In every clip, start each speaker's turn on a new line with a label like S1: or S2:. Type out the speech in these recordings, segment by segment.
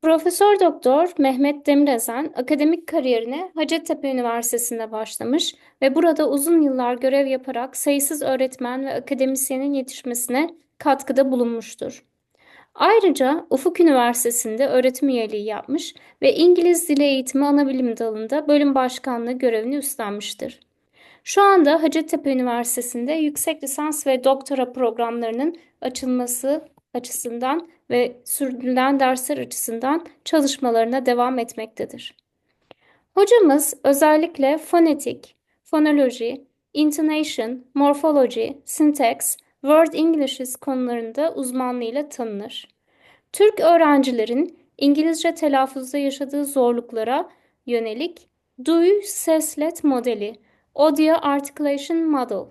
S1: Profesör Doktor Mehmet Demirezen akademik kariyerine Hacettepe Üniversitesi'nde başlamış ve burada uzun yıllar görev yaparak sayısız öğretmen ve akademisyenin yetişmesine katkıda bulunmuştur. Ayrıca Ufuk Üniversitesi'nde öğretim üyeliği yapmış ve İngiliz Dili Eğitimi Anabilim dalında bölüm başkanlığı görevini üstlenmiştir. Şu anda Hacettepe Üniversitesi'nde yüksek lisans ve doktora programlarının açılması açısından ve sürdürülen dersler açısından çalışmalarına devam etmektedir. Hocamız özellikle fonetik, fonoloji, intonation, morphology, syntax, word Englishes konularında uzmanlığıyla tanınır. Türk öğrencilerin İngilizce telaffuzda yaşadığı zorluklara yönelik duy seslet modeli, audio articulation model,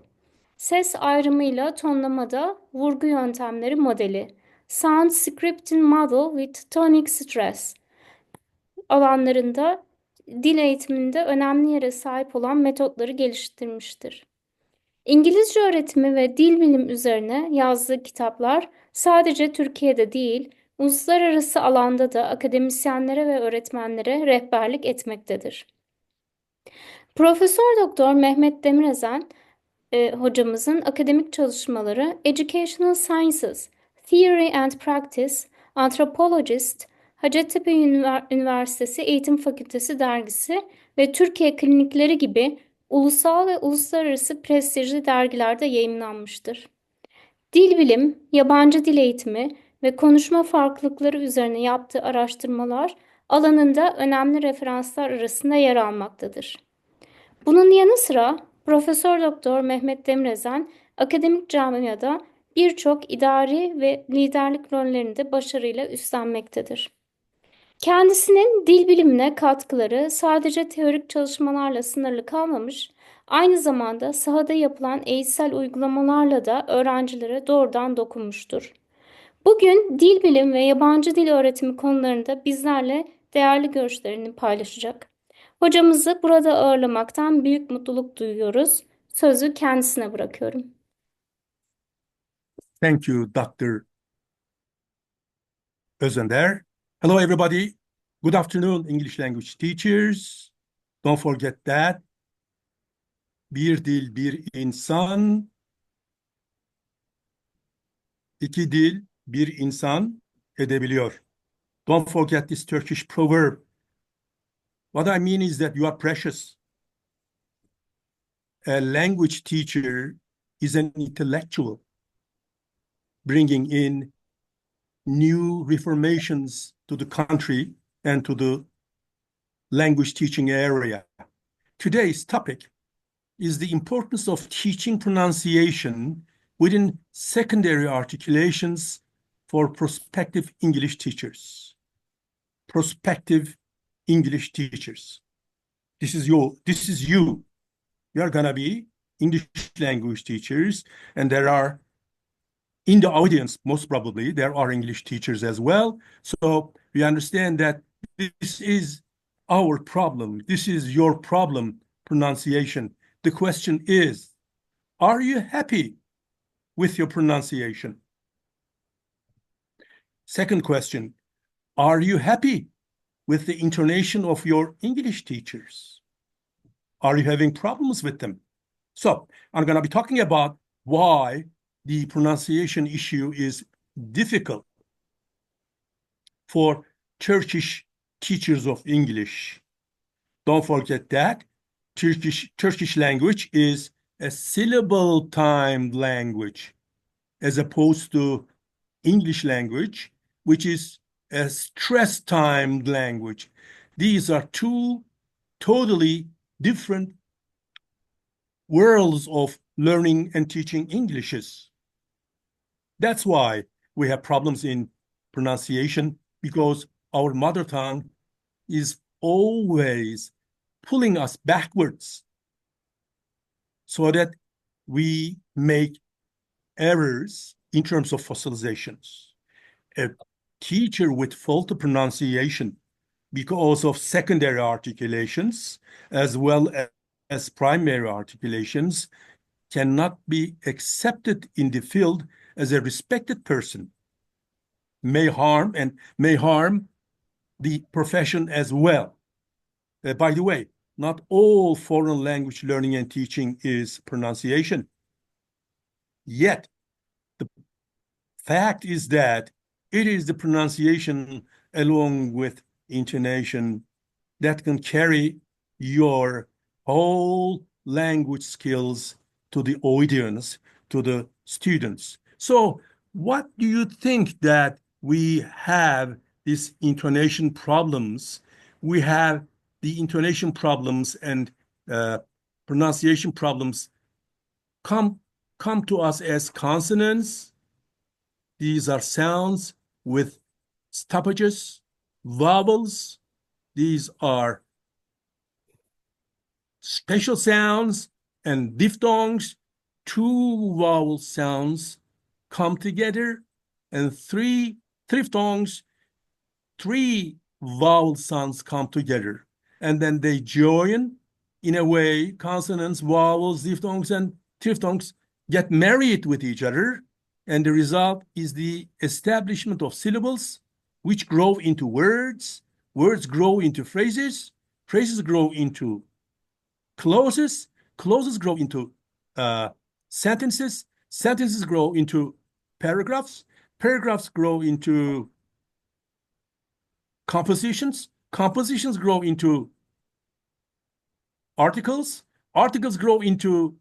S1: ses ayrımıyla tonlamada vurgu yöntemleri modeli, sound scripting model with tonic stress alanlarında dil eğitiminde önemli yere sahip olan metotları geliştirmiştir. İngilizce öğretimi ve dil bilim üzerine yazdığı kitaplar sadece Türkiye'de değil, uluslararası alanda da akademisyenlere ve öğretmenlere rehberlik etmektedir. Profesör Doktor Mehmet Demirezen hocamızın akademik çalışmaları Educational Sciences, Theory and Practice, Anthropologist, Hacettepe Üniversitesi Eğitim Fakültesi dergisi ve Türkiye Klinikleri gibi ulusal ve uluslararası prestijli dergilerde yayımlanmıştır. Dil bilim, yabancı dil eğitimi ve konuşma farklılıkları üzerine yaptığı araştırmalar alanında önemli referanslar arasında yer almaktadır. Bunun yanı sıra Profesör Doktor Mehmet Demirezen akademik camiada birçok idari ve liderlik rollerini de başarıyla üstlenmektedir. Kendisinin dil bilimine katkıları sadece teorik çalışmalarla sınırlı kalmamış, aynı zamanda sahada yapılan eğitsel uygulamalarla da öğrencilere doğrudan dokunmuştur. Bugün dil bilim ve yabancı dil öğretimi konularında bizlerle değerli görüşlerini paylaşacak. Hocamızı burada ağırlamaktan büyük mutluluk duyuyoruz. Sözü kendisine bırakıyorum.
S2: Thank you, Dr. Özender. Hello, everybody. Good afternoon, English language teachers. Don't forget that. Bir dil, bir insan. İki dil, bir insan edebiliyor. Don't forget this Turkish proverb. What I mean is that you are precious. A language teacher is an intellectual, bringing in new reformations to the country and to the language teaching area. Today's topic is the importance of teaching pronunciation within secondary articulations for prospective English teachers. Prospective English teachers. This is you. You are gonna be English language teachers, and there are in the audience, most probably, there are English teachers as well. So we understand that this is our problem. This is your problem, pronunciation. The question is, are you happy with your pronunciation? Second question, are you happy with the intonation of your English teachers? Are you having problems with them? So I'm going to be talking about why the pronunciation issue is difficult for Turkish teachers of English. Don't forget that Turkish language is a syllable timed language as opposed to English language, which is a stress timed language. These are two totally different worlds of learning and teaching Englishes. That's why we have problems in pronunciation, because our mother tongue is always pulling us backwards so that we make errors in terms of fossilizations. A teacher with faulty pronunciation because of secondary articulations as well as primary articulations cannot be accepted in the field as a respected person, may harm the profession as well. By the way, not all foreign language learning and teaching is pronunciation. Yet, the fact is that it is the pronunciation along with intonation that can carry your whole language skills to the audience, to the students. So what do you think that we have these intonation problems? We have the intonation problems and pronunciation problems come to us as consonants. These are sounds with stoppages, vowels. These are special sounds and diphthongs. Two vowel sounds come together, and three diphthongs, three vowel sounds come together. And then they join in a way, consonants, vowels, diphthongs, and triphthongs get married with each other. And the result is the establishment of syllables, which grow into words. Words grow into phrases. Phrases grow into clauses. Clauses grow into sentences. Sentences grow into paragraphs. Paragraphs grow into compositions. Compositions grow into articles. Articles grow into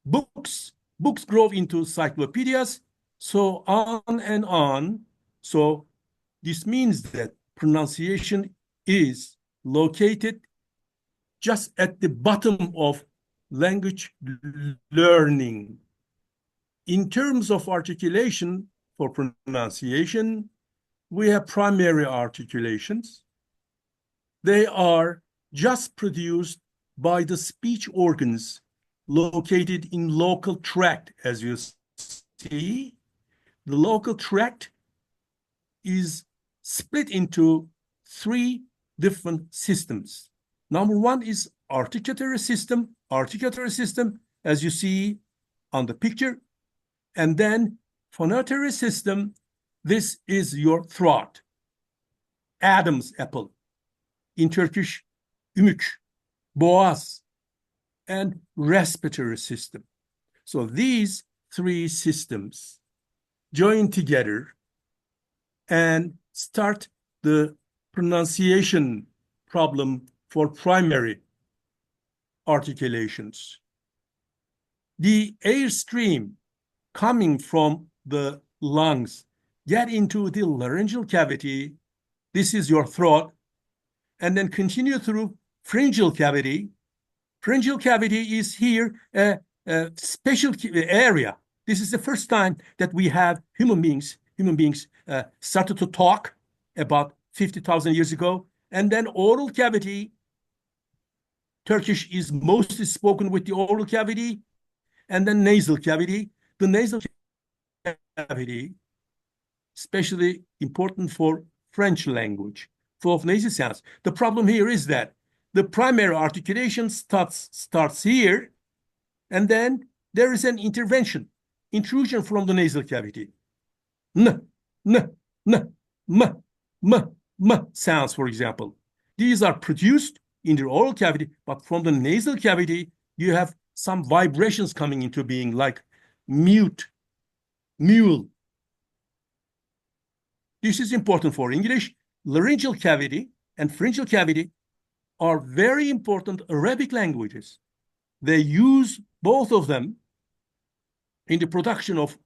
S2: books. Books grow into encyclopedias. So on and on. So this means that pronunciation is located just at the bottom of language learning. In terms of articulation for pronunciation, we have primary articulations. They are just produced by the speech organs located in local tract. As you see, the local tract is split into three different systems. Number one is articulatory system. Articulatory system, as you see on the picture. And then phonatory system, this is your throat. Adam's apple. In Turkish, ümük, boğaz, and respiratory system. So these three systems join together and start the pronunciation problem for primary articulations. The air stream coming from the lungs get into the laryngeal cavity. This is your throat, and then continue through pharyngeal cavity. Pharyngeal cavity is here a special area. This is the first time that we have human beings started to talk about 50,000 years ago. And then oral cavity. Turkish is mostly spoken with the oral cavity, and then nasal cavity. The nasal cavity, especially important for French language, full of nasal sounds. The problem here is that the primary articulation starts here, and then there is an intrusion from the nasal cavity. N, n, n, m, m sounds, for example. These are produced in the oral cavity, but from the nasal cavity, you have some vibrations coming into being, like mute, mule. This is important for English. Laryngeal cavity and pharyngeal cavity are very important Arabic languages. They use both of them in the production of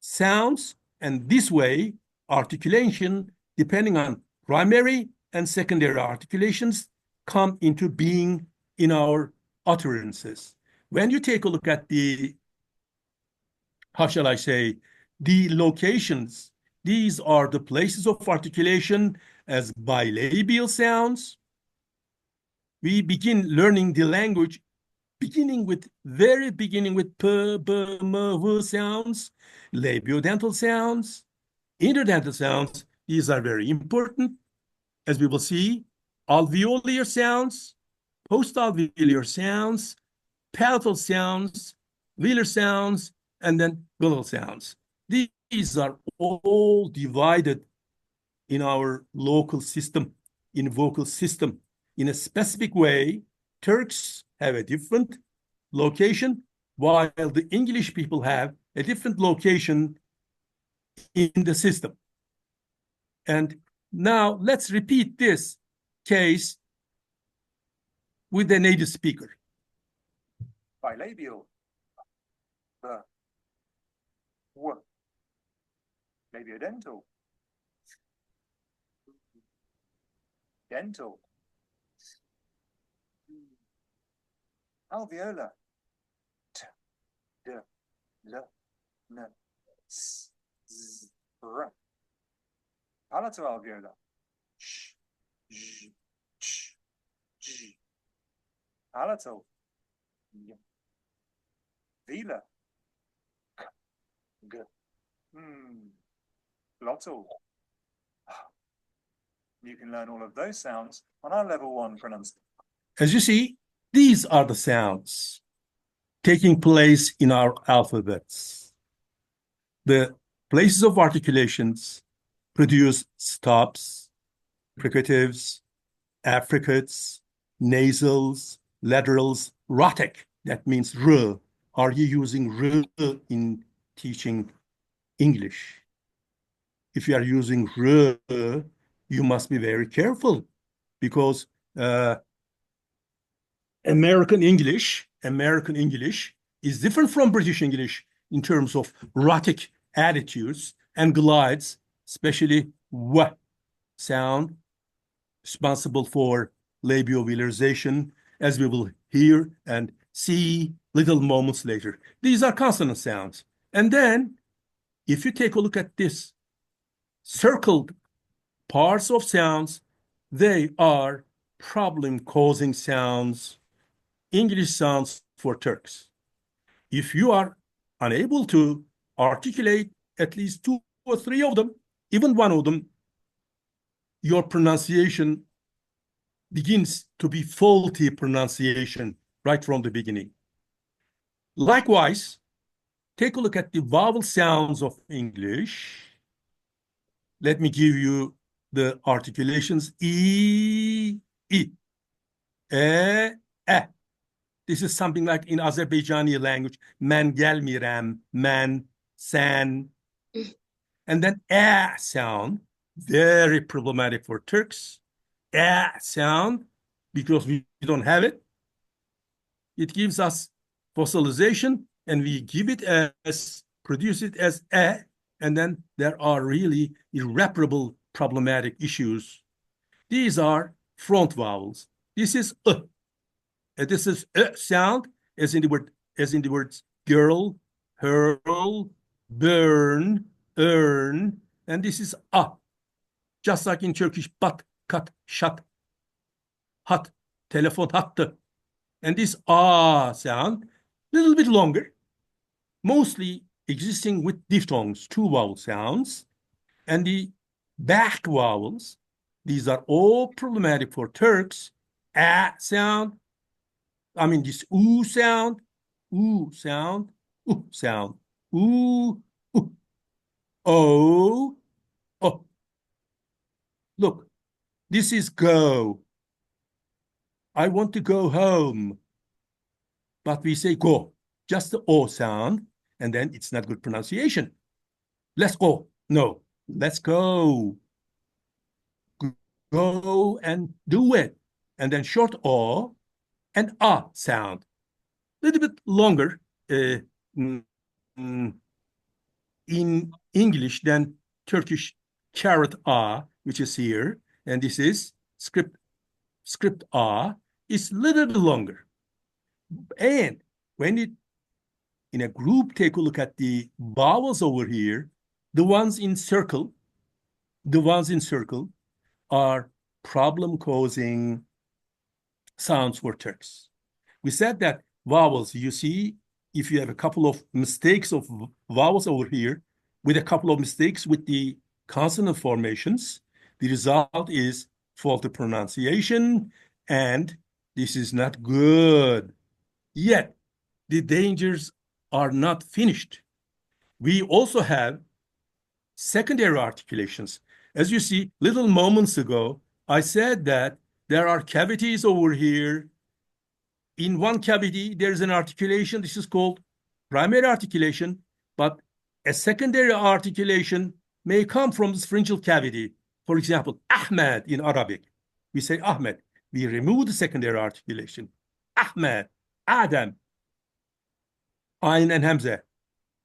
S2: sounds, and this way, articulation, depending on primary and secondary articulations, come into being in our utterances. When you take a look at the, how shall I say, the locations, these are the places of articulation as bilabial sounds. We begin learning the language very beginning with p, b, m, v sounds, labiodental sounds, interdental sounds. These are very important, as we will see. Alveolar sounds, postalveolar sounds, palatal sounds, velar sounds, and then glottal sounds. These are all divided in our local system, in vocal system, in a specific way. Turks have a different location, while the English people have a different location in the system. And now let's repeat this case with the native speaker.
S3: Bilabial, the, w, labiodental, dental, alveolar, t, d, l, n, s, z, r, palatoalveolar, sh, j, ch, j, palatal, y, velar, k, g, glottal. You can learn all of those sounds on our level 1 pronunciation.
S2: As you see, these are the sounds taking place in our alphabets. The places of articulations produce stops, fricatives, affricates, nasals, laterals, rhotic. That means r. Are you using r in teaching English? If you are using r, you must be very careful, because American English is different from British English in terms of rhotic attitudes and glides, especially w sound, responsible for labialization, as we will hear and see little moments later. These are consonant sounds. And then, if you take a look at this circled parts of sounds, they are problem-causing sounds, English sounds for Turks. If you are unable to articulate at least 2 or 3 of them, even one of them, your pronunciation begins to be faulty pronunciation right from the beginning. Likewise, take a look at the vowel sounds of English. Let me give you the articulations. E, I, e. This is something like in Azerbaijani language, man gelmirem, man, sen. And then sound, very problematic for Turks. Sound, because we don't have it. It gives us fossilization, and we give it as, produce it as and then there are really irreparable problematic issues. These are front vowels. This is this is sound, as in the words girl, hurl, burn, earn, and this is just like in Turkish, bat, kat, shut, hat, telefon hattı. And this sound, a little bit longer, mostly existing with diphthongs, 2 vowel sounds, and the back vowels. These are all problematic for Turks. Sound, I mean this sound, sound, sound, oo, oh. Look, this is go. I want to go home. But we say go, just the O sound, and then it's not good pronunciation. Let's go. No, let's go. Go and do it. And then short O and sound. A little bit longer in English than Turkish carrot which is here. And this is script is a little bit longer. And when it in a group, take a look at the vowels over here, the ones in circle are problem-causing sounds for Turks. We said that vowels, you see, if you have a couple of mistakes of vowels over here, with a couple of mistakes with the consonant formations, the result is faulty pronunciation, and this is not good. Yet, the dangers are not finished. We also have secondary articulations. As you see, little moments ago, I said that there are cavities over here. In one cavity, there's an articulation. This is called primary articulation, but a secondary articulation may come from this pharyngeal cavity. For example, Ahmed in Arabic. We say Ahmed. We remove the secondary articulation. Ahmed, Adam, Ayn and Hamza.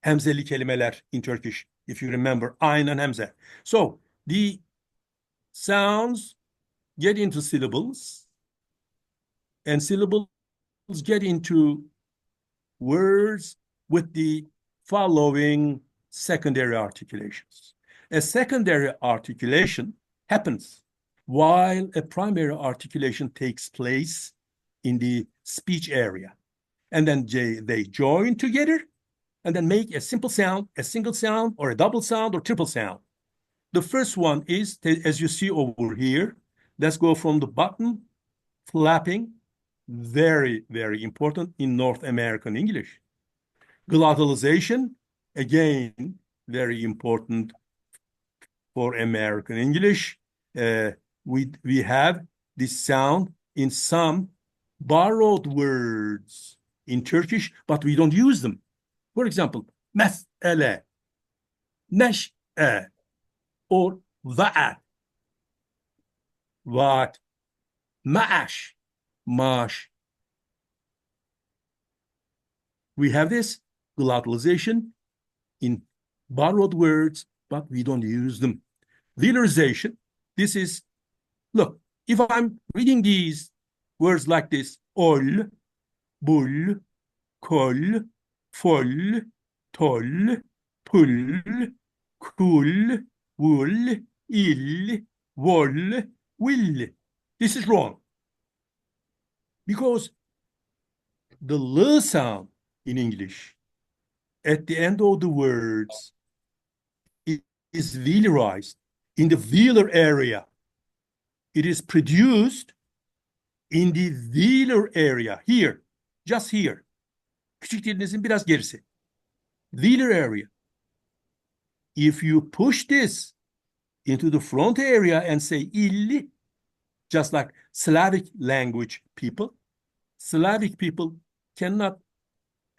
S2: Hemzeli kelimeler in Turkish, if you remember, Ayn and Hamza. So the sounds get into syllables, and syllables get into words with the following secondary articulations. A secondary articulation happens while a primary articulation takes place in the speech area. And then they join together and then make a simple sound, a single sound, or a double sound, or triple sound. The first one is, as you see over here, let's go from the bottom, flapping, very, very important in North American English. Glottalization, again, very important for American English. We have this sound in some borrowed words in Turkish, but we don't use them. For example, mes'ele, neş'e, or va'a, what, ma'ash, mash. We have this glottalization in borrowed words, but we don't use them. Velarization, this is, look, if I'm reading these words like this, ol, bul, kol, fol, tol, pul, kul, wool, il, wol, will. This is wrong. Because the l sound in English at the end of the words is velarized in the velar area. It is produced in the velar area, here, just here. Küçük dilinizin biraz gerisi. Velar area. If you push this into the front area and say illi, just like Slavic language people, Slavic people cannot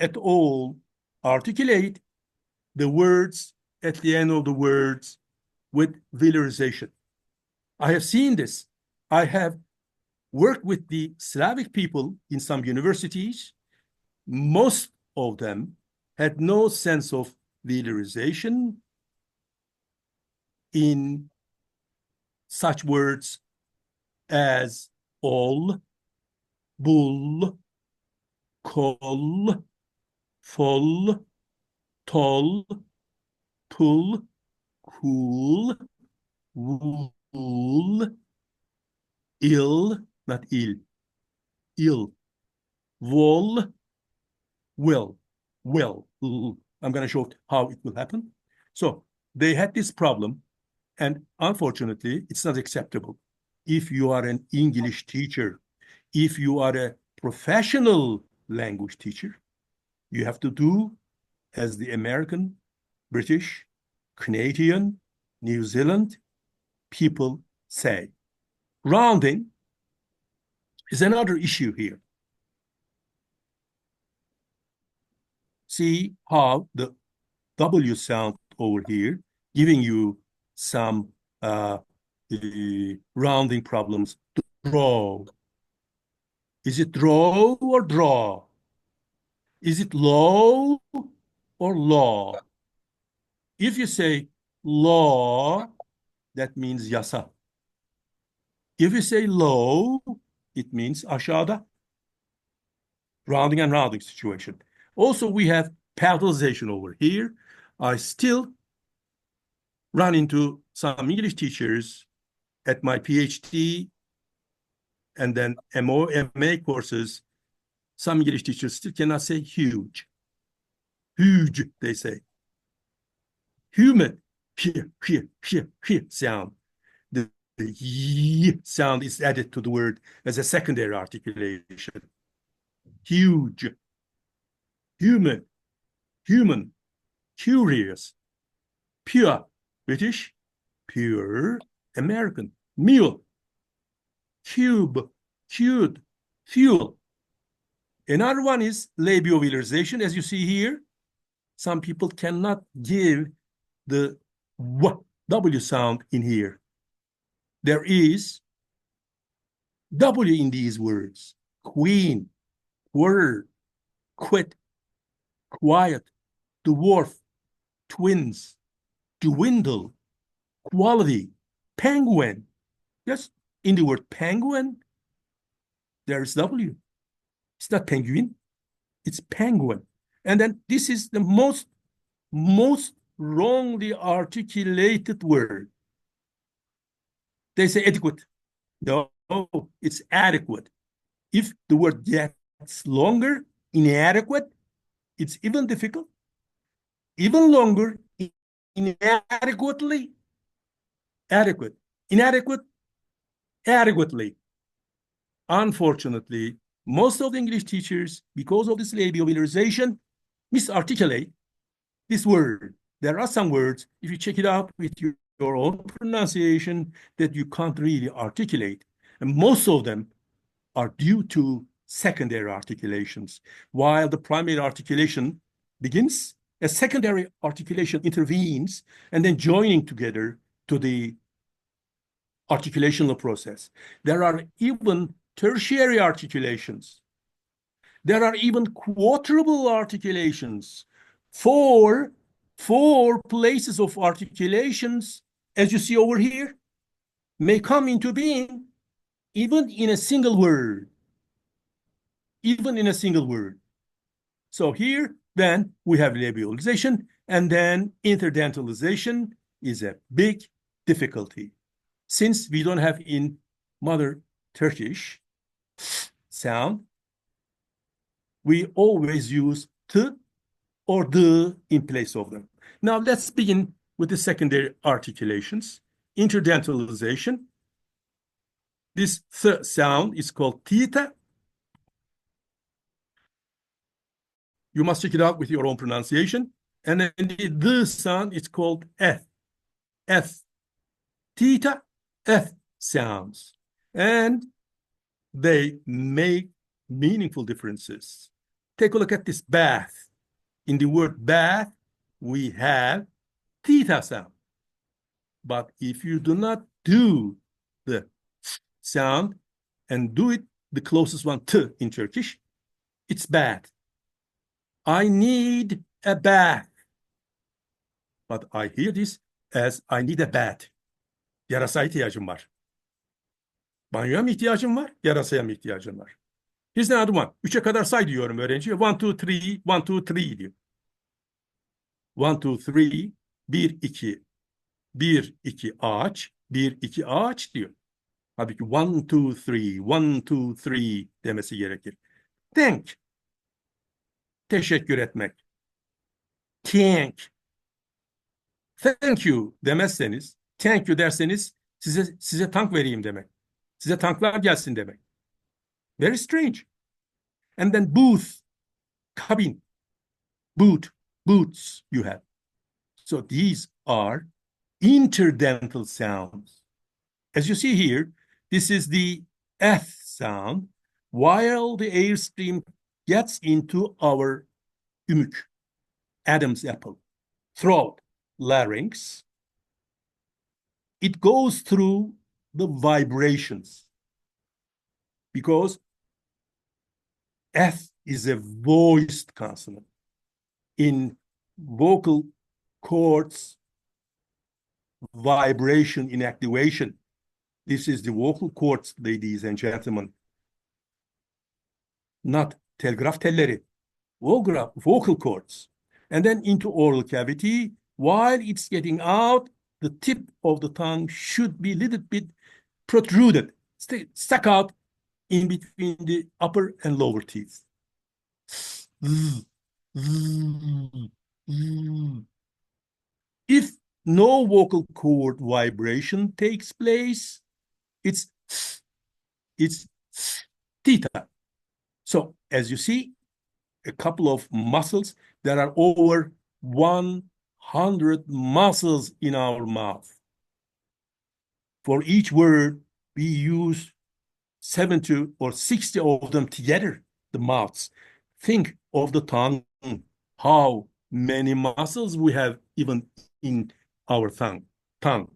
S2: at all articulate the words at the end of the words with velarization. I have seen this. I have worked with the Slavic people in some universities. Most of them had no sense of velarization in such words as all, bull, kol, fol, tol, pull, cool, wool, ill, not ill, wall, will. I'm going to show how it will happen. So they had this problem, and unfortunately, it's not acceptable. If you are an English teacher, if you are a professional language teacher, you have to do as the American, British, Canadian, New Zealand people say. Rounding is another issue here. See how the W sound over here giving you some rounding problems. Draw. Is it draw or draw? Is it low or law? If you say law, that means yasa. If you say low, it means aşağıda. Rounding and rounding situation. Also, we have palatalization over here. I still run into some English teachers at my PhD and then MA courses. Some English teachers still cannot say huge. Huge, they say. Human, here sound. The y sound is added to the word as a secondary articulation. Huge, human, curious, pure, British, pure American. Mule, cube, cute, fuel. Another one is labialization, as you see here. Some people cannot give the W sound in here. There is W in these words. Queen, word, quit, quiet, dwarf, twins, dwindle, quality, penguin. Just in the word penguin, there is W. It's not penguin, it's penguin. And then this is the most wrongly articulated word. They say adequate. No, it's adequate. If the word gets longer, inadequate, it's even difficult. Even longer, inadequately, adequate. Inadequate, adequately. Unfortunately, most of the English teachers, because of this labialization, misarticulate this word. There are some words, if you check it out with your own pronunciation, that you can't really articulate. And most of them are due to secondary articulations. While the primary articulation begins, a secondary articulation intervenes, and then joining together to the articulational process. There are even tertiary articulations. There are even quotable articulations. Four places of articulations, as you see over here, may come into being even in a single word. Even in a single word. So here, then, we have labialization, and then interdentalization is a big difficulty. Since we don't have in Mother Turkish sound, we always use t or d in place of them. Now let's begin with the secondary articulations. Interdentalization. This th sound is called theta. You must check it out with your own pronunciation. And then the sound is called F. F. Theta, F sounds. And they make meaningful differences. Take a look at this bath. In the word bath, we have theta sound. But if you do not do the sound and do it, the closest one to in Turkish, it's bad. I need a bath. But I hear this as I need a bath. Yarasa ihtiyacım var. Banyoya mı ihtiyacım var? Yarasaya mı ihtiyacım var? Here's another one. 3'e kadar say diyorum öğrenciye. 1, 2, 3, 1, 2, 3 diyor. 1, 2, 3, 1, 2. 1, 2 ağaç. 1, 2 ağaç diyor. Halbuki 1, 2, 3, 1, 2, 3 demesi gerekir. Thank. Teşekkür etmek. Thank. Thank you demezseniz, thank you derseniz size tank vereyim demek. Size tanklar gelsin demek. Very strange. And then booth, cabin, boot, boots you have. So these are interdental sounds. As you see here, this is the F sound, while the airstream gets into our ümük, Adam's apple, throat, larynx, it goes through the vibrations because F is a voiced consonant. In vocal cords, vibration inactivation. This is the vocal cords, ladies and gentlemen. Not telgraf telleri, vocal cords. And then into oral cavity, while it's getting out, the tip of the tongue should be a little bit protruded, stuck out in between the upper and lower teeth. If no vocal cord vibration takes place, it's theta. So as you see, a couple of muscles, there are over 100 muscles in our mouth. For each word, we use 70 or 60 of them together, the mouths. Think of the tongue, how many muscles we have even in our tongue.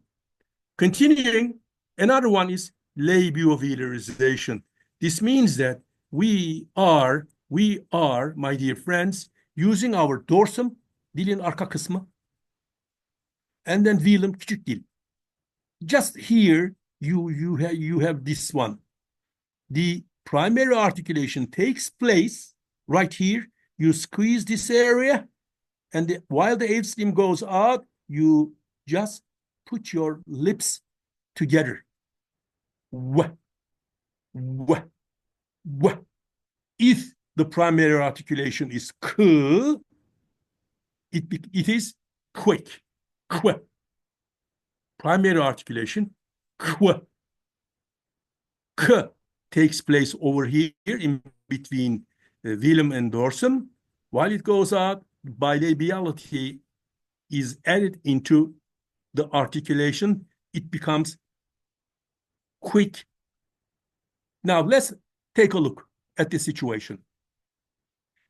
S2: Continuing, another one is labiovelarization. This means that we are, my dear friends, using our dorsum, dilin arka kısmı, and then velum, küçük dil. Just here, you have this one. The primary articulation takes place right here. You squeeze this area, and while the eighth stem goes out, you just put your lips together. Wah, wah, wah. If the primary articulation is k, it is quick. Qu. Primary articulation, qu. K takes place over here in between velum and dorsum. While it goes out, bilabiality is added into the articulation. It becomes quick. Now let's take a look at the situation.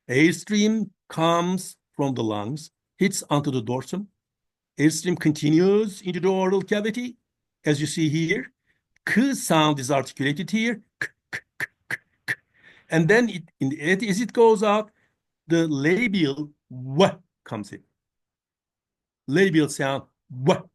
S2: Airstream comes from the lungs, hits onto the dorsum. Airstream continues into the oral cavity, as you see here. K sound is articulated here. K, k, k, k, k. And then as it goes out, the labial w comes in. Labial sound w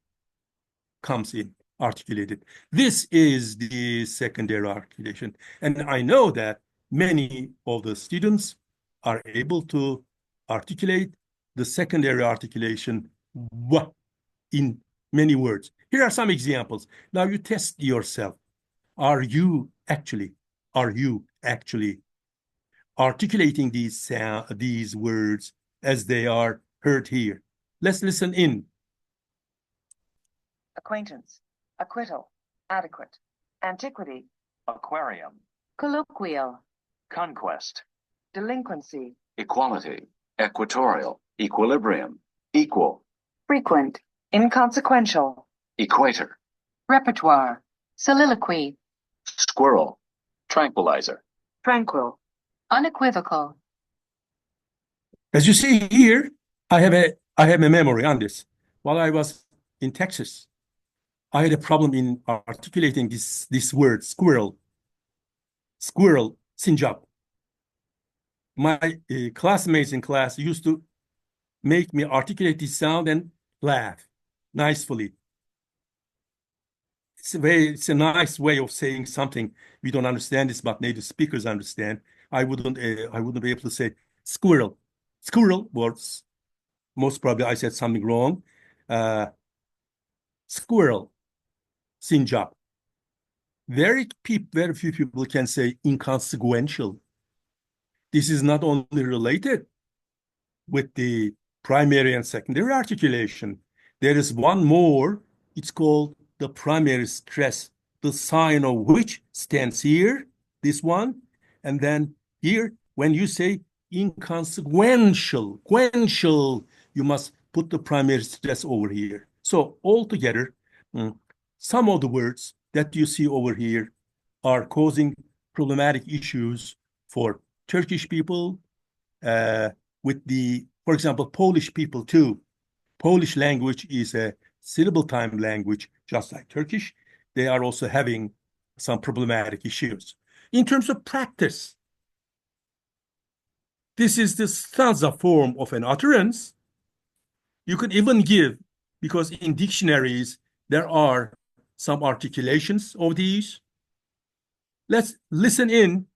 S2: comes in, articulated. This is the secondary articulation. And I know that many of the students are able to articulate the secondary articulation w in many words. Here are some examples. Now you test yourself. Are you actually articulating these words as they are heard here? Let's listen in.
S4: Acquaintance, acquittal, adequate, antiquity,
S3: aquarium,
S4: colloquial,
S3: conquest,
S4: delinquency,
S5: equality, equatorial, equilibrium, equal,
S4: frequent, inconsequential,
S5: equator,
S4: repertoire, soliloquy,
S5: squirrel, tranquilizer,
S4: tranquil, unequivocal.
S2: As you see here, I have a memory on this. While I was in Texas, I had a problem in articulating this word, squirrel, sinjab. My classmates in class used to make me articulate this sound and laugh nicely. It's a nice way of saying something. We don't understand this, but native speakers understand. I wouldn't be able to say squirrel. Squirrel was most probably I said something wrong. Squirrel, sinjab. Very few people can say inconsequential. This is not only related with the primary and secondary articulation. There is one more. It's called the primary stress, the sign of which stands here, this one. And then here, when you say inconsequential, you must put the primary stress over here. So altogether, some of the words that you see over here are causing problematic issues for Turkish people, for example, Polish people too. Polish language is a syllable time language, just like Turkish. They are also having some problematic issues. In terms of practice, this is the stanza form of an utterance. You could even give, because in dictionaries, there are some articulations of these. Let's listen in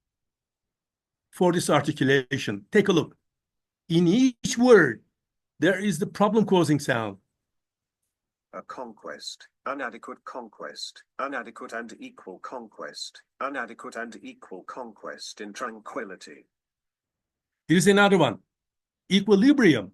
S2: for this articulation. Take a look. In each word, there is the problem-causing sound.
S6: A conquest, inadequate conquest, inadequate and equal conquest, inadequate and equal conquest in tranquility.
S2: Here's another one. Equilibrium.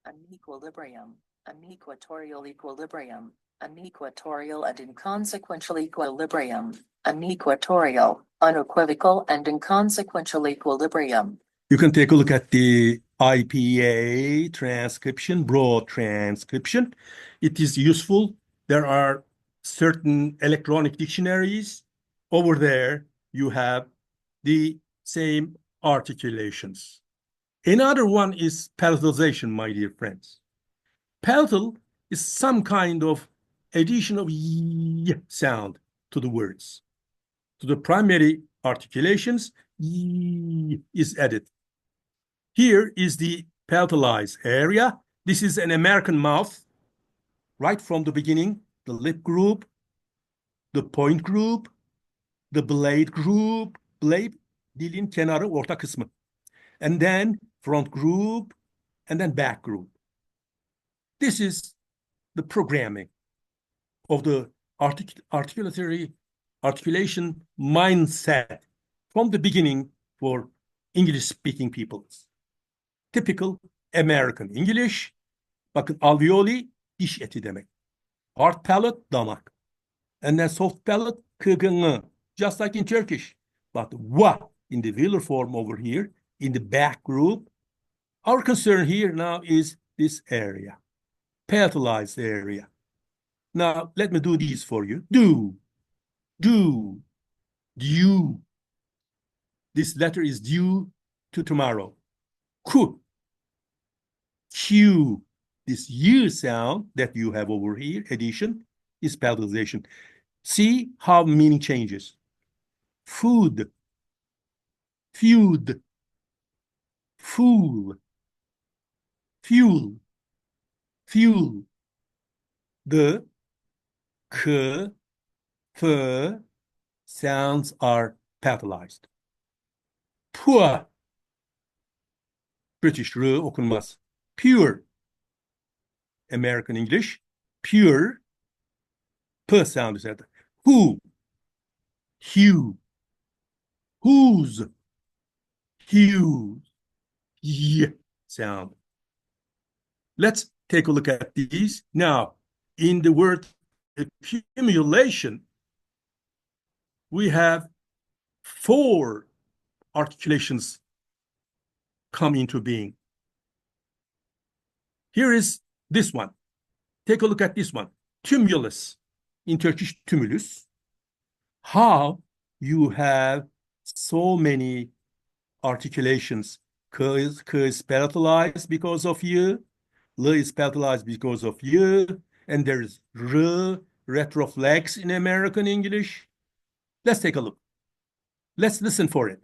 S4: An equilibrium, an equatorial equilibrium, an equatorial and inconsequential equilibrium, an equatorial, unequivocal and inconsequential equilibrium.
S2: You can take a look at the IPA transcription, broad transcription. It is useful there are certain electronic dictionaries. Over there, you have the same articulations. Another one is palatalization, my dear friends. Palatal is some kind of addition of y sound to the words. To the primary articulations, y is added. Here is the palatalized area. This is an American mouth. Right from the beginning, the lip group, the point group, the blade group, blade dilin kenarı orta kısmı. And then front group, and then back group. This is the programming of the articulation mindset from the beginning for English-speaking peoples. Typical American English. Bakın alveoli diş eti demek. Hard palate damak. And then soft palate kıgını. Just like in Turkish. But wa in the velar form over here in the back group. Our concern here now is this area. Palatalized area. Now, let me do these for you. Do, due. This letter is due to tomorrow. Ku, Q. This U sound that you have over here, addition, is palatalization. See how meaning changes. Food, feud, fool, fuel, fuel. The k, f sounds are palatalized. Poor. British r okunmaz. Pure. American English. Pure. P sound is added. Who. Hue. Whose. Hue. Y sound. Let's take a look at these. Now, in the word accumulation, we have 4 articulations come into being. Here is this one. Take a look at this one. Tumulus. In Turkish, tumulus. How you have so many articulations. K is palatalized because of you. L is palatalized because of you. And there's r, retroflex in American English. Let's take a look. Let's listen for it.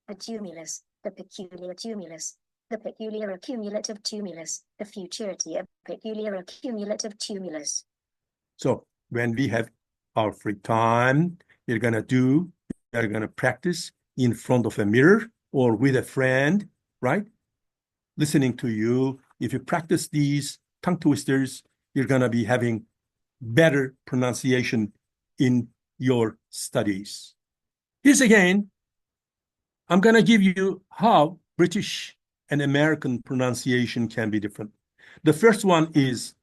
S7: A tumulus, the peculiar tumulus, the peculiar accumulative tumulus, the futurity of peculiar accumulative tumulus.
S2: So when we have our free time, you're going to practice in front of a mirror or with a friend, right? Listening to you. If you practice these tongue twisters, you're going to be having better pronunciation in your studies. Here's again, I'm going to give you how British and American pronunciation can be different. The first one is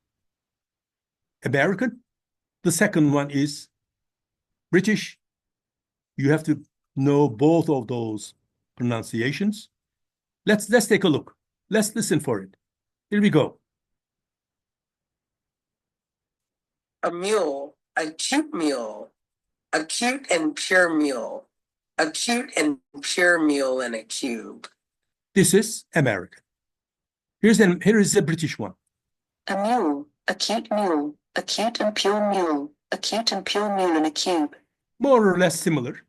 S2: American. The second one is British. You have to know both of those pronunciations. Let's take a look. Let's listen for it. Here we go.
S8: A mule, a cute mule, a cute and pure mule, a cute and pure mule in a cube.
S2: This is American. Here is a British one.
S8: A mule, a cute mule, a cute and pure mule, a cute and pure mule in a cube.
S2: More or less similar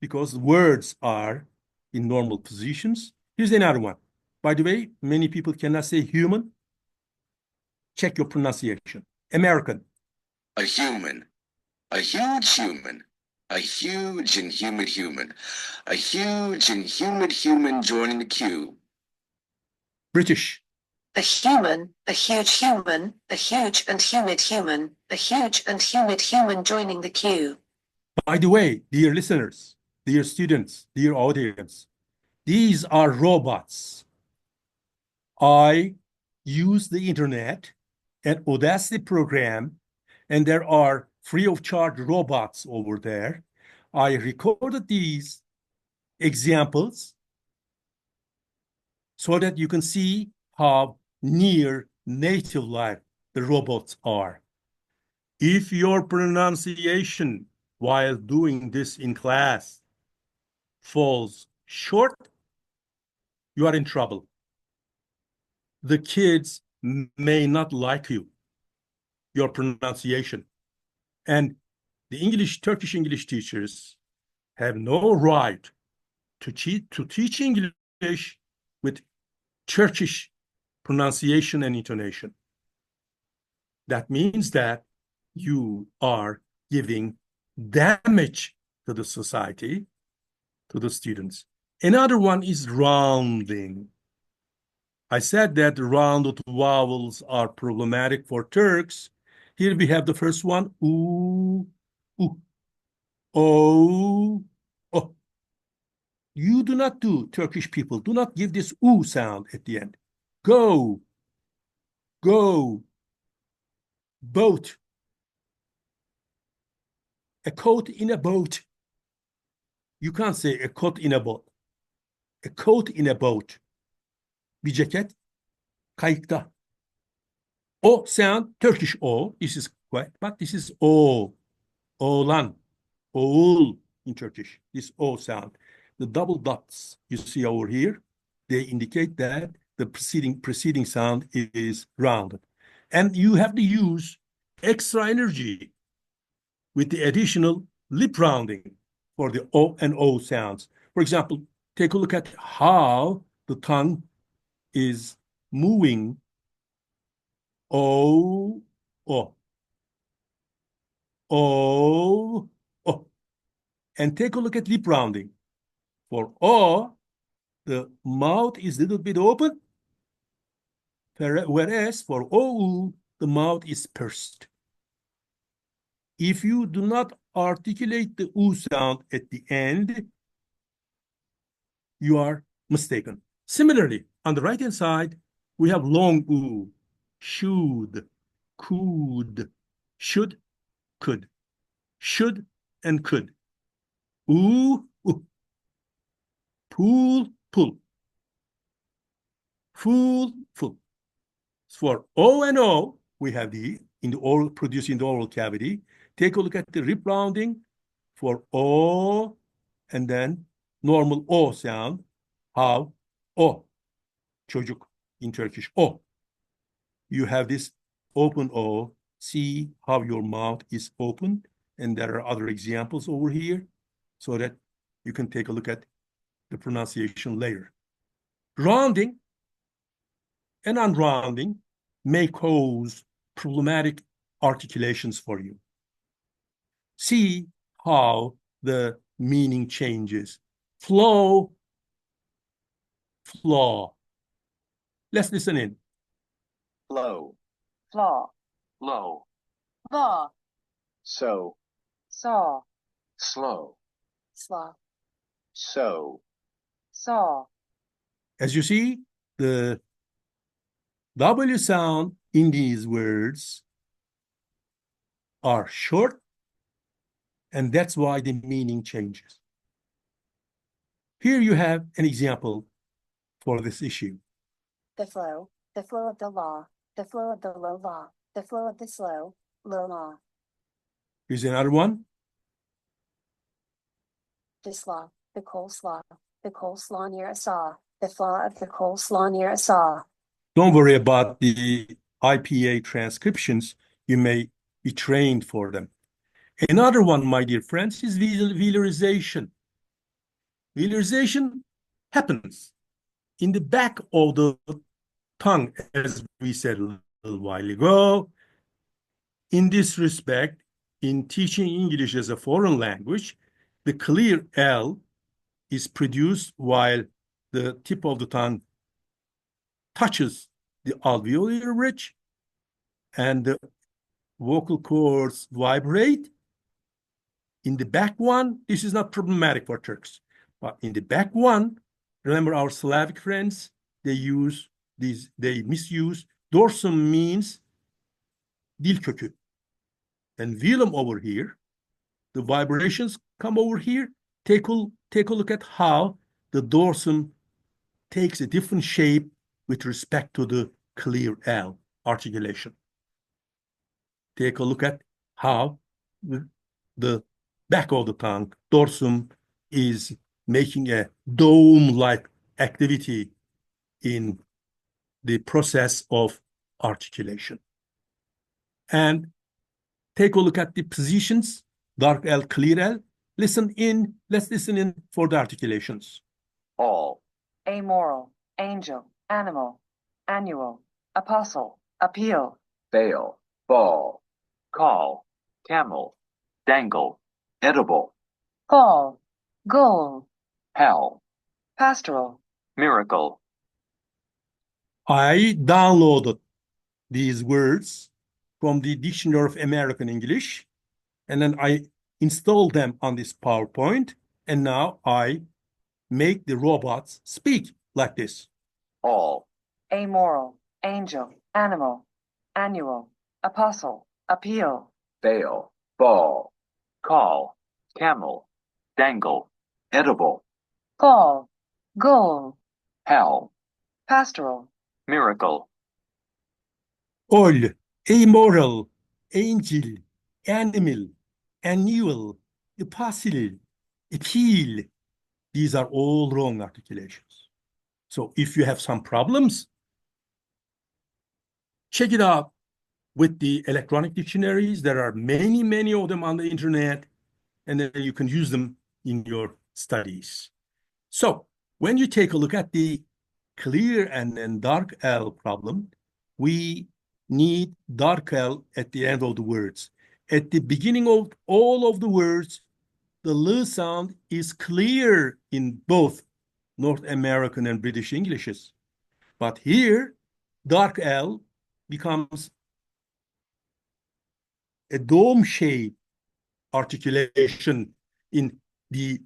S2: because the words are in normal positions. Here's another one. By the way, many people cannot say human. Check your pronunciation. American.
S9: A human, a huge human, a huge and humid human, a huge and humid human joining the cube.
S2: British.
S8: A human, a huge human, a huge and humid human, a huge and humid human joining the cube.
S2: By the way, dear listeners, dear students, dear audience, these are robots. I use the internet and Audacity program, and there are free of charge robots over there. I recorded these examples so that you can see how near native like the robots are. If your pronunciation while doing this in class falls short, you are in trouble. The kids may not like you, your pronunciation. And the Turkish English teachers have no right to teach English with Turkish pronunciation and intonation. That means that you are giving damage to the society, to the students. Another one is rounding. I said that rounded vowels are problematic for Turks. Here we have the first one, oo, oo, o, o. You do not do, Turkish people, do not give this oo sound at the end. Go, go, boat, a coat in a boat. You can't say a coat in a boat. A coat in a boat. Bir ceket kayıkta. O sound, Turkish O. This is quiet, but this is O. Oğlan. Oğul in Turkish. This O sound. The double dots you see over here, they indicate that the preceding sound is rounded. And you have to use extra energy with the additional lip rounding for the O and O sounds. For example, take a look at how the tongue is moving. O, O, O, O. And take a look at lip rounding. For O, the mouth is a little bit open, whereas for O, the mouth is pursed. If you do not articulate the U sound at the end, you are mistaken. Similarly, on the right-hand side, we have long U, should, could, should, could, should, and could. Ooh, ooh. Pool, pull. Fool, full. For O and O, we have the in the oral produced in the oral cavity. Take a look at the lip rounding for O and then normal O sound. How? O. Çocuk in Turkish. O. You have this open O. See how your mouth is open. And there are other examples over here so that you can take a look at the pronunciation later. Rounding and unrounding may cause problematic articulations for you. See how the meaning changes. Flow, flaw. Let's listen in.
S5: Flow,
S4: Flaw.
S5: low,
S4: Law.
S5: so,
S4: Saw.
S5: slow,
S4: Slaw.
S5: so.
S4: Saw.
S2: As you see, the W sound in these words are short, and that's why the meaning changes. Here you have an example for this issue.
S7: The flow of the law, the flow of the low law, the flow of the slow, low law.
S2: Here's another one.
S7: The slaw, the coleslaw near a saw, the flaw of the coleslaw near a saw.
S2: Don't worry about the IPA transcriptions. You may be trained for them. Another one, my dear friends, is velarization. Velarization happens in the back of the tongue, as we said a little while ago. In this respect, in teaching English as a foreign language, the clear L is produced while the tip of the tongue touches the alveolar ridge and the vocal cords vibrate. In the back one, this is not problematic for Turks. But in the back one, remember our Slavic friends, they misuse. Dorsum means dil kökü. And velum over here, the vibrations come over here. Take a look at how the dorsum takes a different shape with respect to the clear L articulation. Take a look at how the back of the tongue, dorsum, is making a dome-like activity in the process of articulation. And take a look at the positions, dark L, clear L. Let's listen in for the articulations.
S5: all,
S4: amoral, angel, animal, annual, apostle, appeal,
S5: bail, ball, call, camel, dangle, edible,
S4: fall, goal,
S5: hell,
S4: pastoral,
S5: miracle.
S2: I downloaded these words from the Dictionary of American English, and then I installed them on this PowerPoint, and now I make the robots speak like this.
S5: All,
S4: amoral, angel, animal, annual, apostle, appeal,
S5: bail, ball, call, camel, dangle, edible,
S4: fall, goal,
S5: hell,
S4: pastoral,
S5: miracle.
S2: All, amoral, angel, animal, annual, apostle, appeal. These are all wrong articulations. So if you have some problems, check it out with the electronic dictionaries. There are many, many of them on the internet, and then you can use them in your studies. So when you take a look at the clear and dark L problem, we need dark L at the end of the words. At the beginning of all of the words, the L sound is clear in both North American and British Englishes. But here, dark L becomes a dome-shaped articulation in the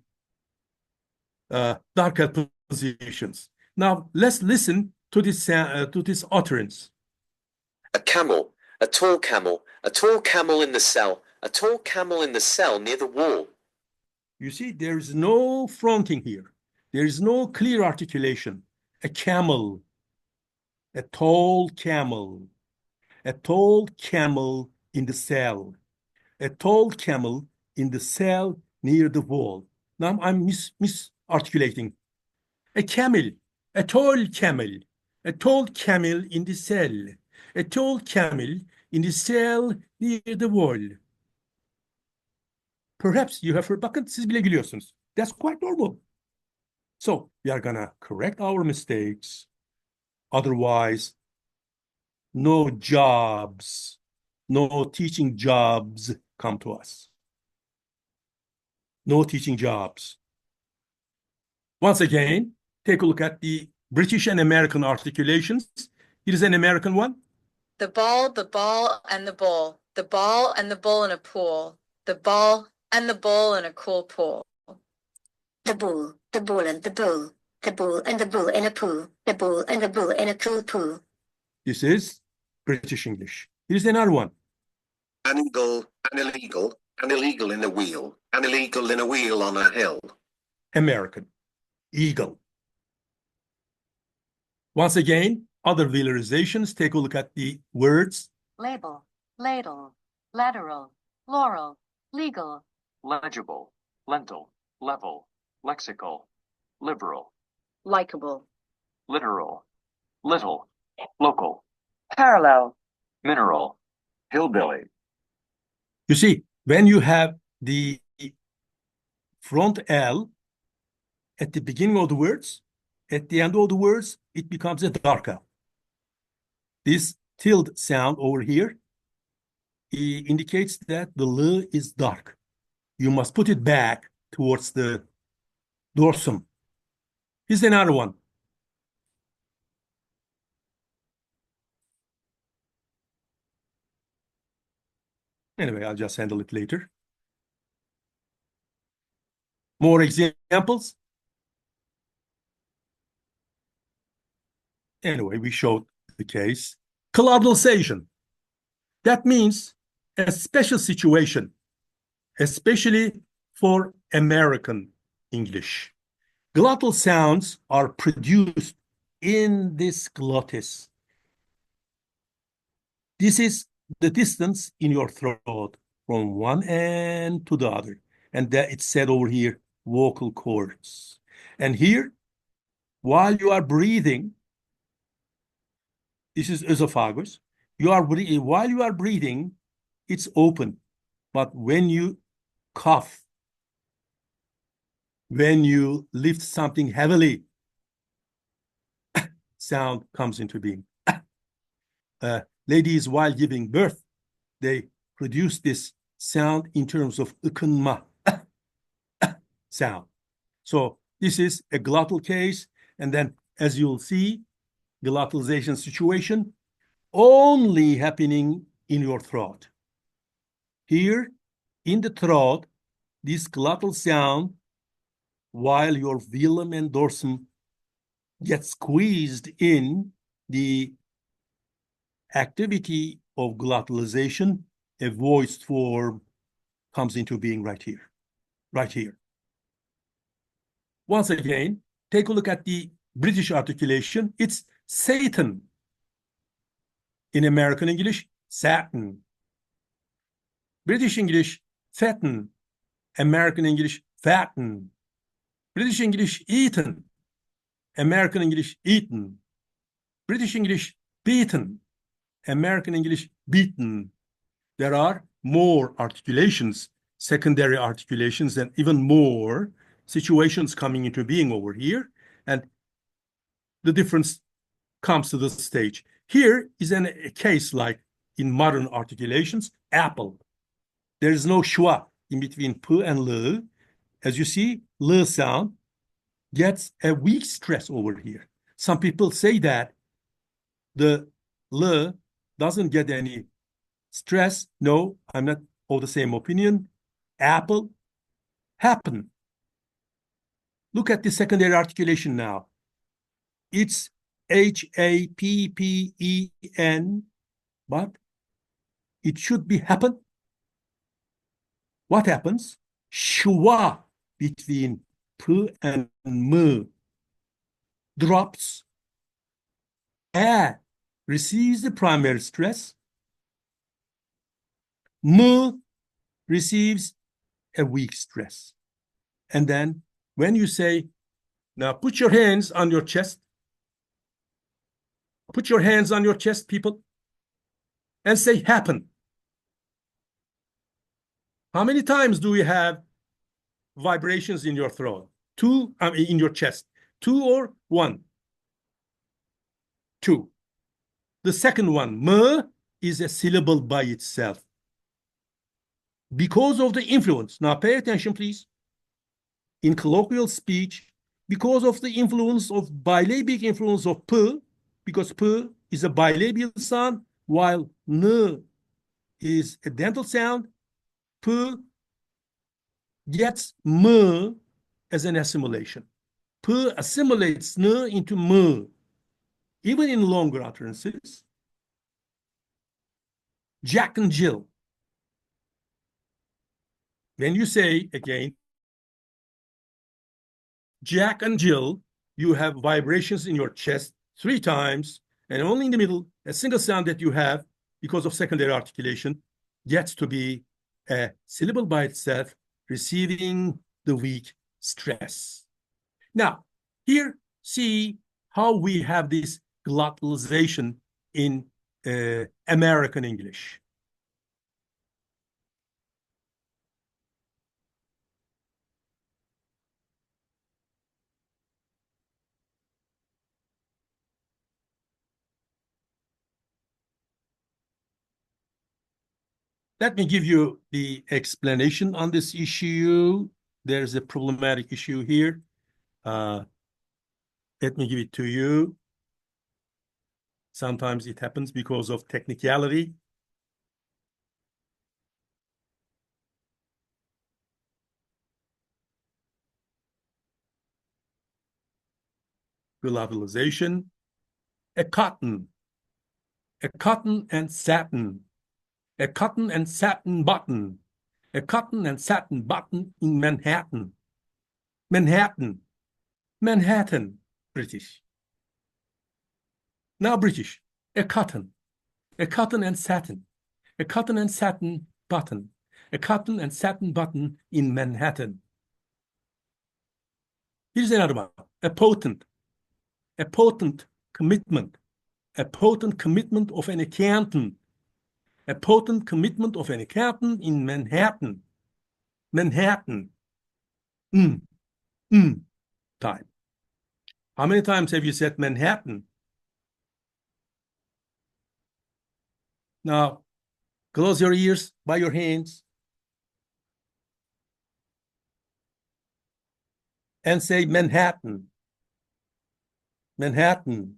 S2: dark L positions. Now, let's listen to this utterance.
S10: A camel, a tall camel, a tall camel in the cell, a tall camel in the cell near the wall.
S2: You see, there is no fronting here. There is no clear articulation. A camel, a tall camel, a tall camel in the cell, a tall camel in the cell near the wall. Now I'm misarticulating. A camel, a tall camel, a tall camel in the cell, a tall camel in the cell near the wall. Perhaps you have heard, bakın siz bile gülüyorsunuz. That's quite normal. So we are gonna correct our mistakes. Otherwise, no jobs, no teaching jobs come to us. No teaching jobs. Once again, take a look at the British and American articulations. Here's an American one.
S11: The ball, and the bull. The ball and the bull in a pool. The ball and the bull in a cool pool.
S7: The bull and the bull. The bull and the bull in a pool. The bull and the bull in a cool pool.
S2: This is British English. Here's another one.
S6: An eagle, an illegal in a wheel, an illegal in a wheel on a hill.
S2: American. Eagle. Once again, other velarizations. Take a look at the words.
S4: label, ladle, lateral, laurel, legal,
S5: Legible, lentil, level, lexical, liberal,
S4: likable,
S5: literal, little, local,
S4: parallel,
S5: mineral, hillbilly.
S2: You see, when you have the front L at the beginning of the words, at the end of the words, it becomes a dark L. This tilde sound over here indicates that the L is dark. You must put it back towards the dorsum. Here's another one. Anyway, I'll just handle it later. More examples. Anyway, we showed the case. Glottalization. That means a special situation, especially for American English. Glottal sounds are produced in this glottis. This is the distance in your throat. from one end to the other. And that it's said over here, vocal cords. And here, while you are breathing, this is esophagus. While you are breathing, it's open. But when you cough, when you lift something heavily, sound comes into being. Ladies, while giving birth, they produce this sound in terms of ıkınma sound. So this is a glottal case. And then, as you'll see, glottalization situation only happening in your throat. Here, in the throat, this glottal sound, while your velum and dorsum get squeezed in, the activity of glottalization, a voiced form, comes into being right here, right here. Once again, take a look at the British articulation. It's Satan. In American English, Satin. British English, fatten. American English, fatten. British English, eaten. American English, eaten. British English, beaten. American English, beaten. There are more articulations, secondary articulations, and even more situations coming into being over here. And the difference comes to the stage. Here is a case like in modern articulations, apple. There is no schwa in between p and l. As you see, l sound gets a weak stress over here. Some people say that the l doesn't get any stress. No, I'm not of the same opinion. Apple, happen. Look at the secondary articulation now. It's H-A-P-P-E-N, but it should be happen. What happens? Schwa between p and m drops. A receives the primary stress. M receives a weak stress. And then when you say, now put your hands on your chest. Put your hands on your chest, people, and say happen. How many times do you have vibrations in your throat? Two, in your chest. Two or one? Two. The second one, m, is a syllable by itself. Because of the influence. Now pay attention, please. In colloquial speech, because of the influence of bilabic influence of p, because p is a bilabial sound, while n is a dental sound, p gets m as an assimilation. P assimilates n into m, even in longer utterances. Jack and Jill. When you say, again, Jack and Jill, you have vibrations in your chest 3 times, and only in the middle, a single sound that you have, because of secondary articulation, gets to be a syllable by itself, receiving the weak stress. Now, here, see how we have this glottalization in American English. Let me give you the explanation on this issue. There's a problematic issue here. Let me give it to you. Sometimes it happens because of technicality. Labialization. A cotton and satin. A cotton and satin button. A cotton and satin button in Manhattan. Manhattan. Manhattan, British. Now British. A cotton and satin. A cotton and satin button. A cotton and satin button in Manhattan. Here's another one. A potent commitment. A potent commitment of an accountant. A potent commitment of an accountant in Manhattan. Manhattan. Time. How many times have you said Manhattan? Now, close your ears by your hands and say Manhattan. Manhattan.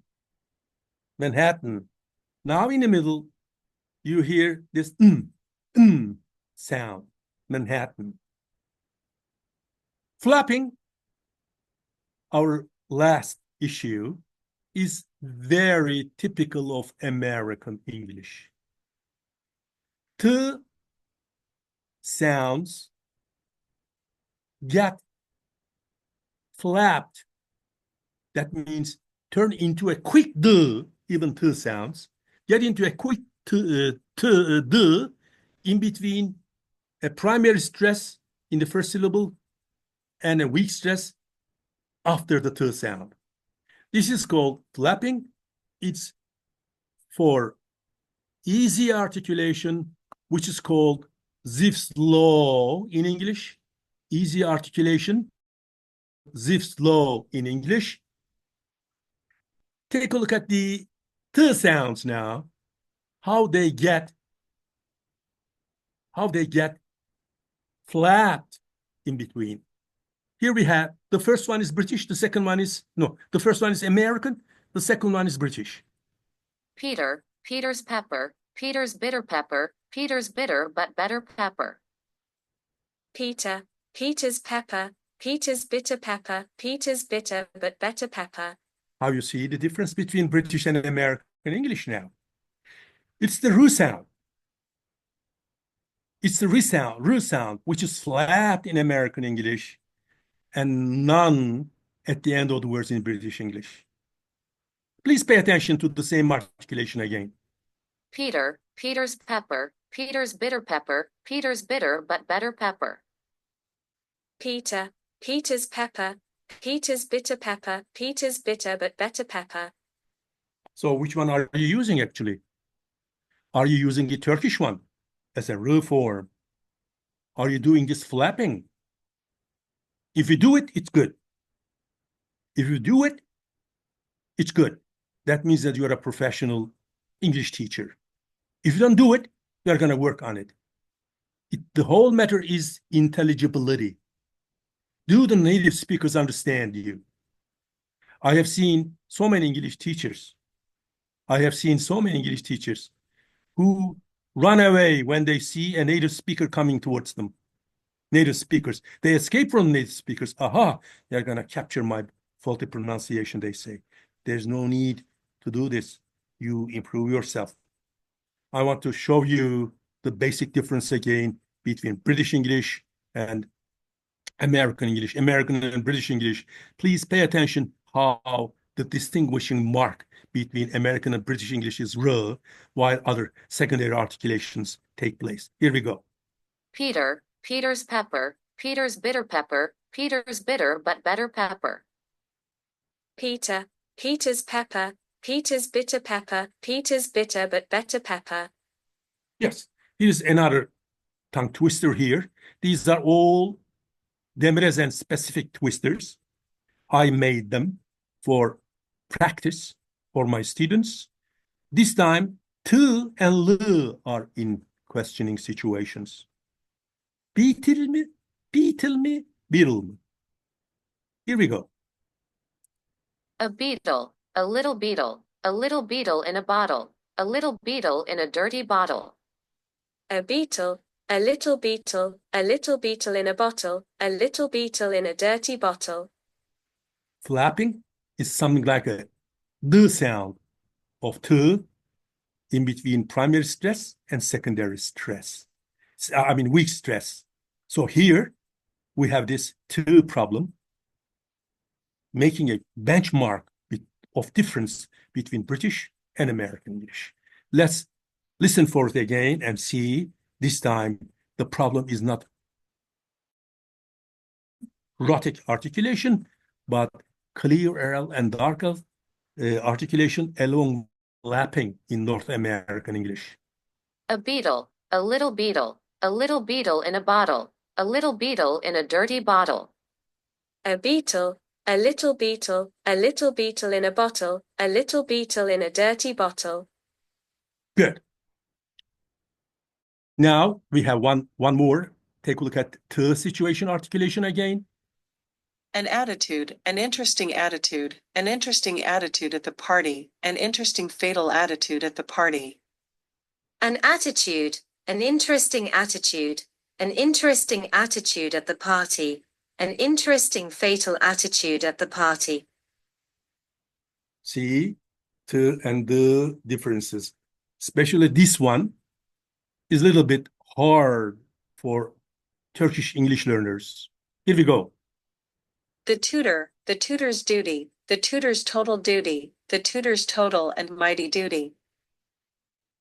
S2: Manhattan. Now in the middle, you hear this sound. Manhattan. Flapping, our last issue, is very typical of American English. T sounds get flapped. That means turn into a quick D, even T sounds, get into a quick D in between a primary stress in the first syllable and a weak stress after the T sound. This is called flapping. It's for easy articulation, which is called Zipf's law in English. Easy articulation, Zipf's law in English. Take a look at the T sounds now, how they get flapped in between. Here we have, the first one is British, the second one is, no, the first one is American, the second one is British.
S11: Peter, Peter's pepper, Peter's bitter pepper, Peter's bitter but better pepper. Peter, Peter's pepper, Peter's bitter pepper, Peter's bitter but better pepper.
S2: How you see the difference between British and American English now? It's the ru sound. It's the ru sound, which is flat in American English and none at the end of the words in British English. Please pay attention to the same articulation again.
S11: Peter, Peter's pepper, Peter's bitter pepper, Peter's bitter but better pepper. Peter, Peter's pepper, Peter's bitter pepper, Peter's bitter but better pepper.
S2: So which one are you using actually? Are you using the Turkish one as a ru form? Are you doing this flapping? If you do it, it's good. If you do it, it's good. That means that you're a professional English teacher. If you don't do it, you're going to work on it. The whole matter is intelligibility. Do the native speakers understand you? I have seen so many English teachers. I have seen so many English teachers who run away when they see a native speaker coming towards them. Native speakers. They escape from native speakers. Aha, they're going to capture my faulty pronunciation, they say. There's no need to do this. You improve yourself. I want to show you the basic difference again between British English and American English, American and British English. Please pay attention how the distinguishing mark between American and British English is r, while other secondary articulations take place. Here we go.
S11: Peter, Peter's pepper, Peter's bitter pepper, Peter's bitter but better pepper. Peter, Peter's pepper, Peter's bitter pepper, Peter's bitter but better pepper.
S2: Yes, here's another tongue twister here. These are all Demirezen specific twisters. I made them for practice for my students. This time, T and L are in questioning situations. Beetle mi, beetle mi, beetle mi. Here we go.
S11: A beetle, a little beetle in a bottle, a little beetle in a dirty bottle. A beetle, a little beetle in a bottle, a little beetle in a dirty bottle.
S2: Flapping is something like a D sound of T in between primary stress and secondary stress. I mean, weak stress. So here we have this T problem, making a benchmark of difference between British and American English. Let's listen for it again and see this time the problem is not rhotic articulation, but clear L and dark L articulation along lapping in North American English.
S11: A beetle, a little beetle in a bottle, a little beetle in a dirty bottle. A beetle, a little beetle in a bottle, a little beetle in a dirty bottle.
S2: Good. Now we have one more. Take a look at the situation articulation again.
S8: An attitude, an interesting attitude at the party, an interesting fatal attitude at the party.
S11: An attitude, an interesting attitude at the party, an interesting fatal attitude at the party.
S2: See, the and the differences. Especially this one is a little bit hard for Turkish English learners. Here we go.
S8: The tutor, the tutor's duty, the tutor's total duty, the tutor's total and mighty duty.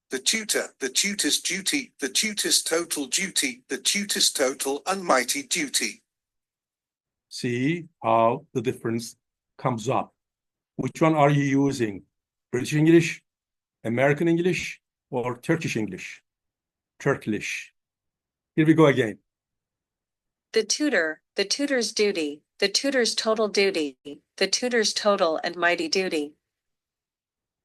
S12: The tutor, the tutor's duty, the tutor's total duty, the tutor's total and mighty duty.
S2: See how the difference comes up. Which one are you using? British English, American English, or Turkish English? Turkish. Here we go again.
S8: The tutor, the tutor's duty, the tutor's total duty, the tutor's total and mighty duty.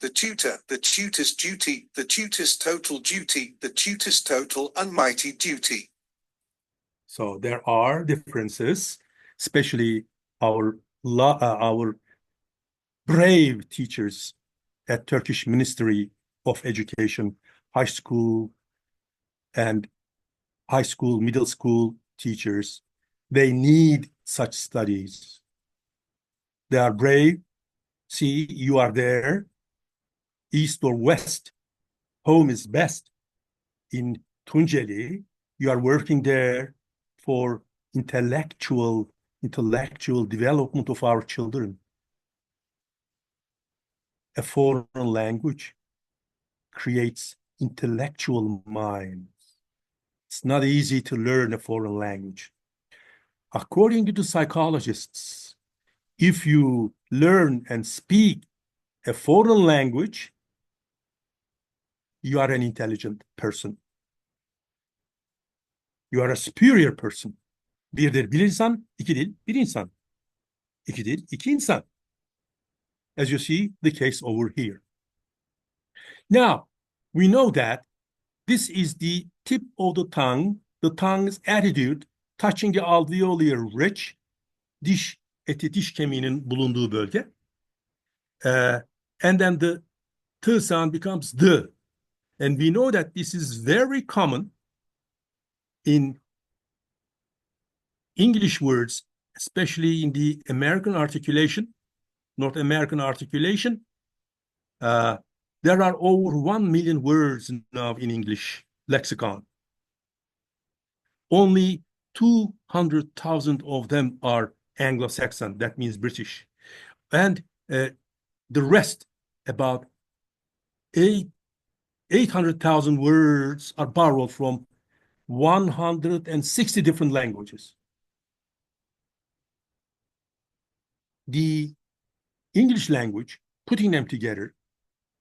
S12: The tutor, the tutor's duty, the tutor's total duty, the tutor's total and mighty duty.
S2: So there are differences, especially our brave teachers at Turkish Ministry of Education, high school, middle school teachers. They need such studies. They are brave. See, you are there, east or west. Home is best. In Tunceli, you are working there for intellectual development of our children. A foreign language creates intellectual minds. It's not easy to learn a foreign language. According to the psychologists, if you learn and speak a foreign language, you are an intelligent person. You are a superior person. Birdir bir insan, iki dil bir insan. İki dil iki insan. As you see, the case over here. Now, we know that this is the tip of the tongue's attitude touching the alveolar ridge, diş kemiğinin bulunduğu bölge. And then the t sound becomes the. And we know that this is very common in English words, especially in the American articulation, North American articulation. There are over 1 million words now in English lexicon. Only 200,000 of them are Anglo-Saxon, that means British. And the rest, about 800,000 words are borrowed from 160 different languages. The English language, putting them together,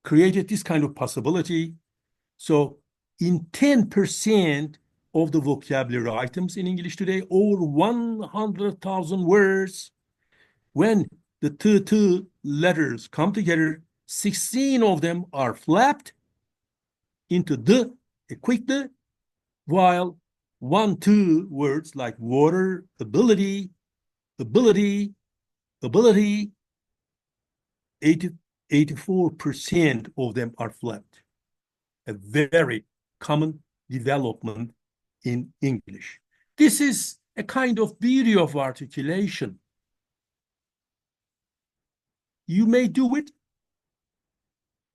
S2: created this kind of possibility. So in 10% of the vocabulary items in English today, over 100,000 words, when the t letters come together, 16 of them are flapped into the, a quick the, while 1, 2 words like water, ability, 84% of them are flapped. A very common development in English. This is a kind of beauty of articulation. You may do it,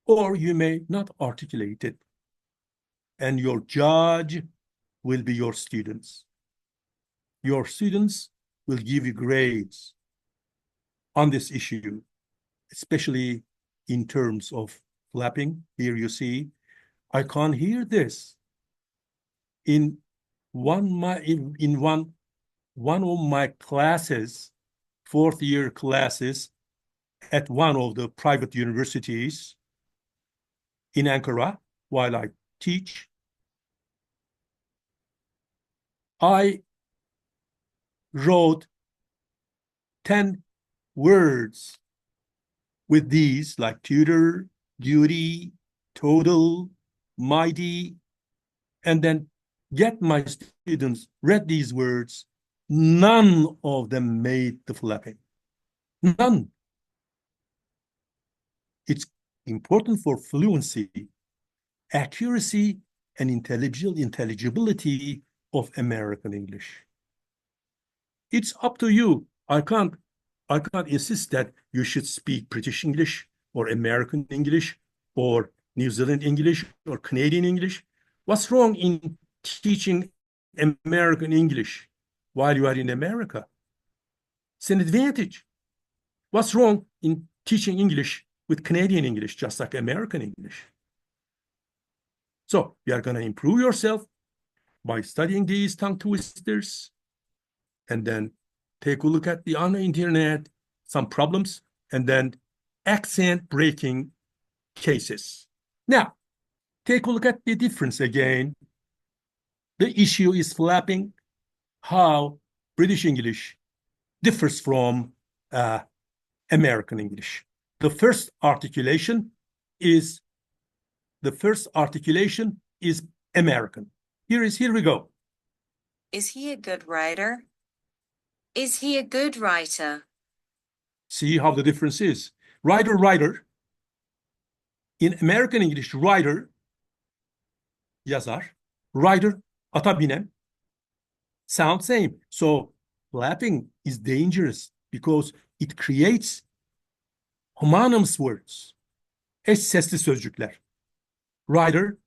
S2: or you may not articulate it. And your judge will be your students. Your students will give you grades on this issue, especially in terms of flapping. Here you see, I can't hear this. In in one of my classes, fourth year classes at one of the private universities in Ankara, while I teach, I wrote 10 words with these, like tutor, duty, total, mighty, and then get my students read these words. None of them made the flapping. None. It's important for fluency, accuracy, and intelligibility of American English. It's up to you. I can't insist that you should speak British English or American English or New Zealand English or Canadian English. What's wrong in teaching American English while you are in America? It's an advantage. What's wrong in teaching English with Canadian English, just like American English? So you are going to improve yourself by studying these tongue twisters, and then take a look at on the internet, some problems, and then accent breaking cases. Now, take a look at the difference again. The issue is flapping, how British English differs from American English. The first articulation is American. Here we go.
S11: Is he a good writer? Is he a good writer?
S2: See how the difference is. Writer. In American English, writer, yazar. Writer, ata binen. Sound same. So flapping is dangerous because it creates homonymous words. Eş sesli sözcükler. Writer.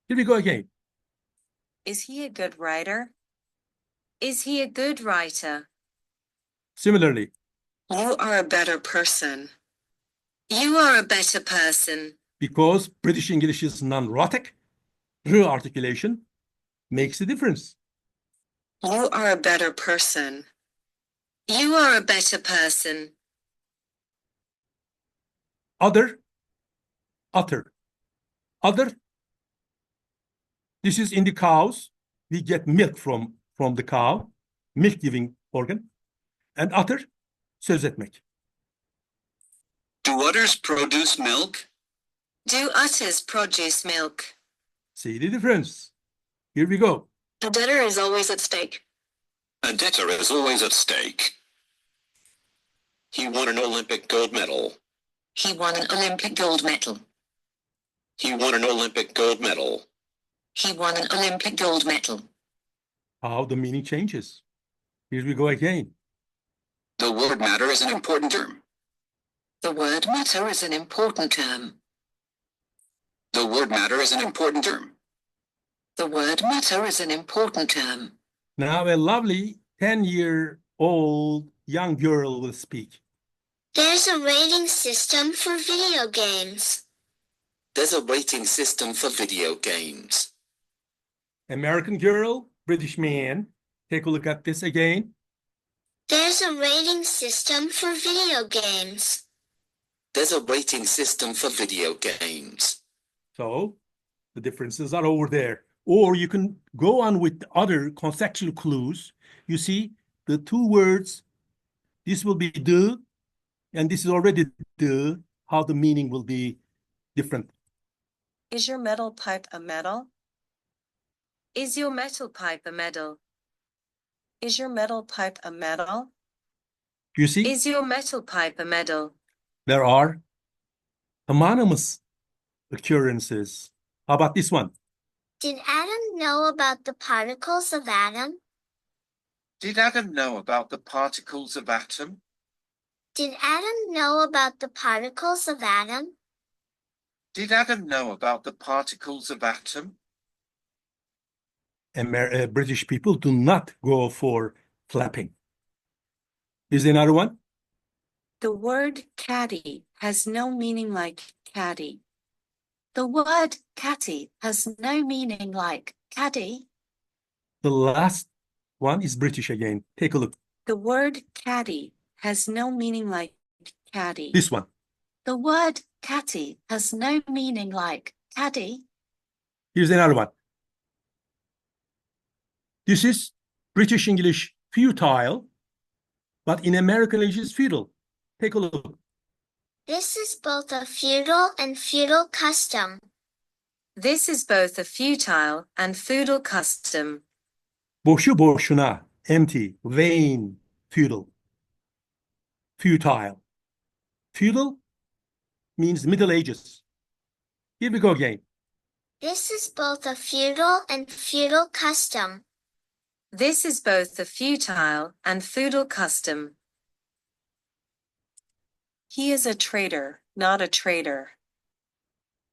S2: Here we go again.
S11: Is he a good writer? Is he a good writer?
S2: Similarly,
S11: You are a better person. You are a better person.
S2: because British English is non-rhotic, R articulation makes a difference.
S11: You are a better person. You are a better person.
S2: Other. This is in the cows. We get milk from the cow, milk-giving organ. And utter, söz etmek.
S9: Do udders produce milk?
S11: Do udders produce milk?
S2: See the difference. Here we go.
S11: A debtor is always at stake.
S9: A debtor is always at stake. He won an Olympic gold medal.
S11: He won an Olympic gold medal.
S9: He won an Olympic gold medal.
S11: He won an Olympic gold medal.
S2: How the meaning changes. Here we go again.
S9: The word matter is an important term.
S11: The word matter is an important term.
S9: The word matter is an important term.
S11: The word matter is an important term.
S2: Now a lovely 10-year-old young girl will speak.
S7: There's a rating system for video games.
S9: There's a rating system for video games.
S2: American girl, British man. Take a look at this again.
S7: There's a rating system for video games.
S9: There's a rating system for video games.
S2: So the differences are over there. Or you can go on with other contextual clues. You see the two words, this will be the, and this is already the, how the meaning will be different.
S11: Is your metal pipe a metal? Is your metal pipe a metal? Is your metal pipe a metal?
S2: You see,
S11: Is your metal pipe a metal?
S2: there are homonymous occurrences. How about this one?
S7: Did Adam know about the particles of atom?
S12: Did Adam know about the particles of atom?
S7: Did Adam know about the particles of atom?
S12: Did Adam know about the particles of atom?
S2: British people do not go for flapping. Is there another one?
S11: The word caddy has no meaning like caddy. The word catty has no meaning like caddy.
S2: The last one is British again. Take a look.
S11: The word caddy has no meaning like caddy.
S2: This one.
S11: The word catty has no meaning like caddy.
S2: Here's another one. This is British English futile, but in American English is feudal. Take a look.
S7: This is both a feudal and feudal custom.
S11: This is both a futile and feudal custom.
S2: Boşu boşuna, empty, vain, feudal. Futile. Feudal means Middle Ages. Here we go again.
S7: This is both a feudal and feudal custom.
S11: This is both a futile and feudal custom. He is a traitor, not a trader.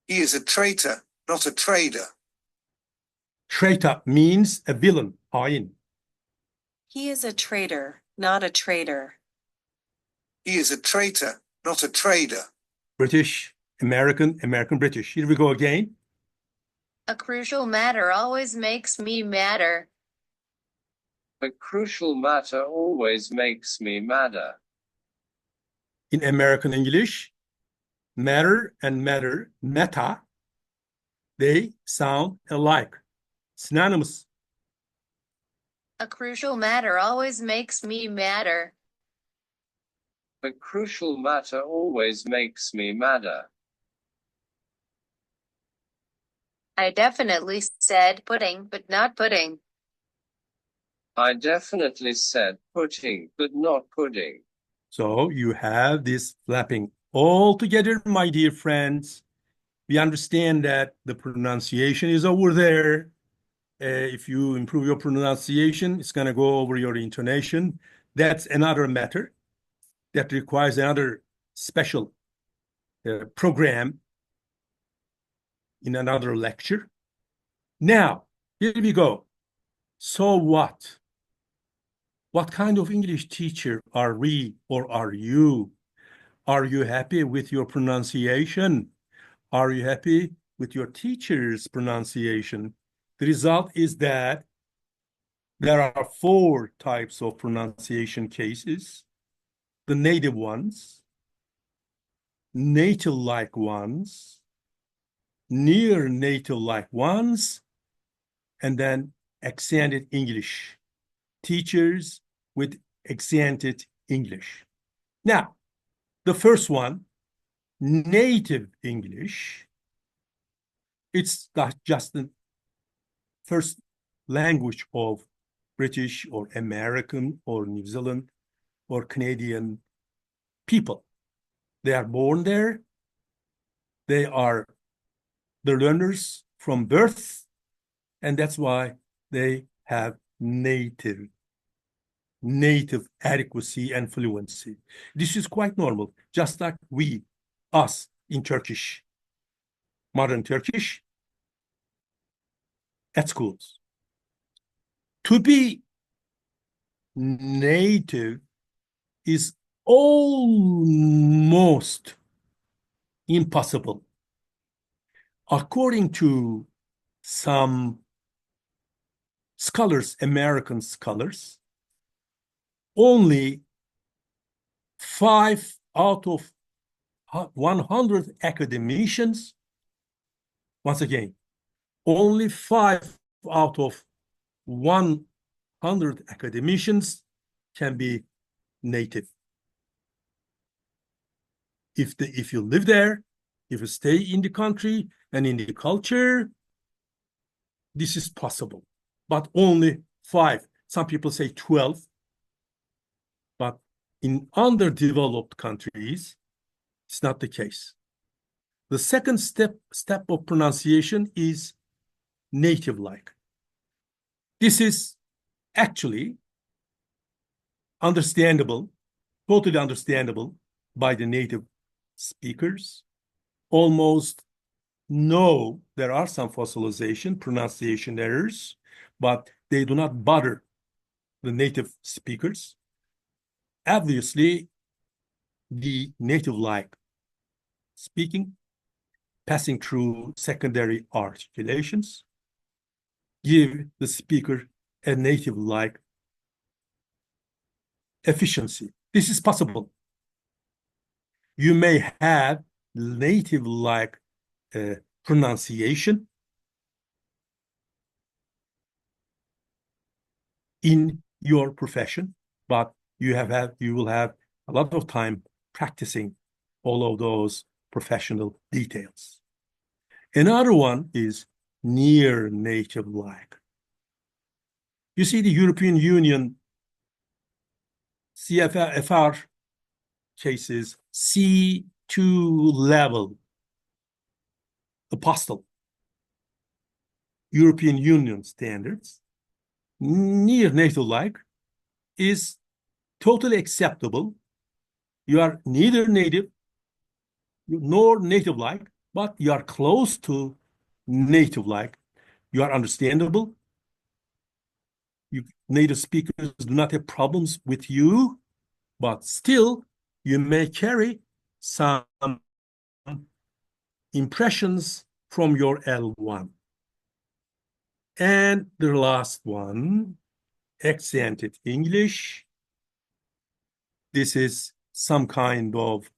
S12: He is a traitor, not a trader.
S2: Traitor means a villain, hain.
S11: He is a traitor, not a trader.
S12: He is a traitor, not a trader.
S2: British, American, American, British. Here we go again.
S11: A crucial matter always makes me madder.
S13: A crucial matter always makes me madder.
S2: In American English, matter and matter, meta, they sound alike. Synonymous.
S11: A crucial matter always makes me madder.
S13: A crucial matter always makes me madder.
S11: I definitely said pudding, but not pudding.
S13: I definitely said pudding, but not pudding.
S2: So you have this flapping all together, my dear friends. We understand that the pronunciation is over there. If you improve your pronunciation, it's going to go over your intonation. That's another matter that requires another special program in another lecture. Now, here we go. So what? What kind of English teacher are we or are you? Are you happy with your pronunciation? Are you happy with your teacher's pronunciation? The result is that there are 4 types of pronunciation cases. The native ones, native-like ones, near native-like ones, and then accented English. Teachers with accented English. Now, the first one, native English, it's not just the first language of British or American or New Zealand or Canadian people. They are born there. They are the learners from birth, and that's why they have native adequacy and fluency. This is quite normal, just like us in Turkish, modern Turkish, at schools. To be native is almost impossible. According to some scholars, American scholars, only 5 out of 100 academicians, once again, only 5 out of 100 academicians can be native. If you live there, if you stay in the country and in the culture, this is possible. But only 5. Some people say 12. But in underdeveloped countries, it's not the case. The second step of pronunciation is native-like. This is actually understandable, totally understandable by the native speakers. Almost no, there are some fossilization, pronunciation errors, but they do not bother the native speakers. Obviously, the native-like speaking passing through secondary articulations, give the speaker a native-like efficiency. This is possible. You may have native-like pronunciation in your profession, but you will have a lot of time practicing all of those professional details. Another one is near native-like. You see the European Union CFR cases C2 level apostle European Union standards, near native-like is totally acceptable. You are neither native nor native-like, but you are close to native-like. You are understandable. Native speakers do not have problems with you, but still you may carry some impressions from your L1. And the last one, accented English. This is some kind of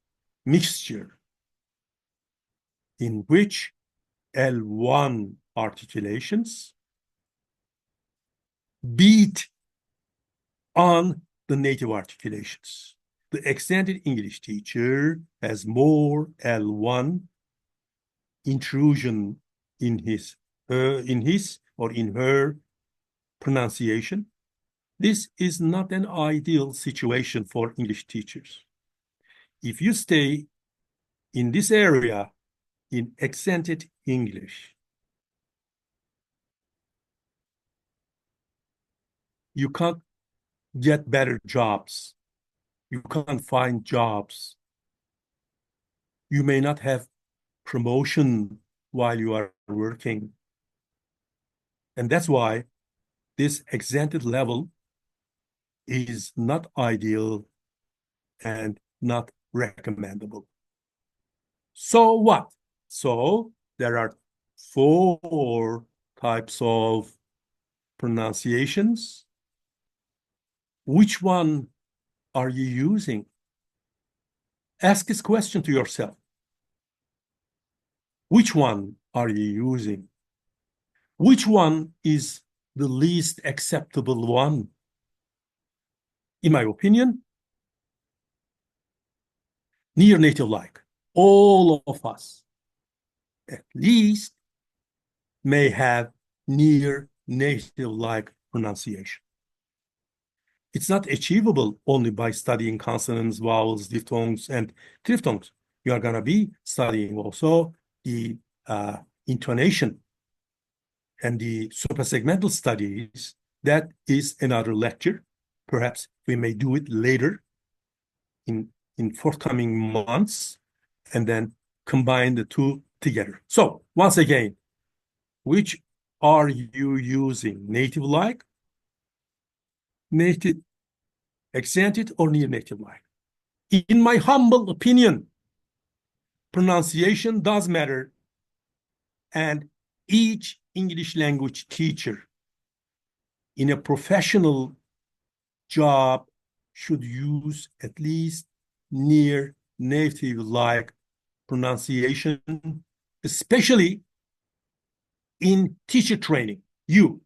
S2: mixture in which L1 articulations beat on the native articulations. The accented English teacher has more L1 intrusion in his or in her pronunciation. This is not an ideal situation for English teachers. If you stay in this area in accented English, you can't get better jobs. You can't find jobs. You may not have promotion while you are working. And that's why this accented level is not ideal and not recommendable. So what? So there are 4 types of pronunciations. Which one are you using? Ask this question to yourself. Which one are you using? Which one is the least acceptable one? In my opinion, near native-like. All of us, at least, may have near native-like pronunciation. It's not achievable only by studying consonants, vowels, diphthongs, and triphthongs. You are going to be studying also the intonation and the suprasegmental studies. That is another lecture. Perhaps we may do it later in forthcoming months and then combine the two together. So once again, which are you using? Native-like, native, accented, or near native-like? In my humble opinion, pronunciation does matter, and each English language teacher in a professional job should use at least near native-like pronunciation, especially in teacher training. You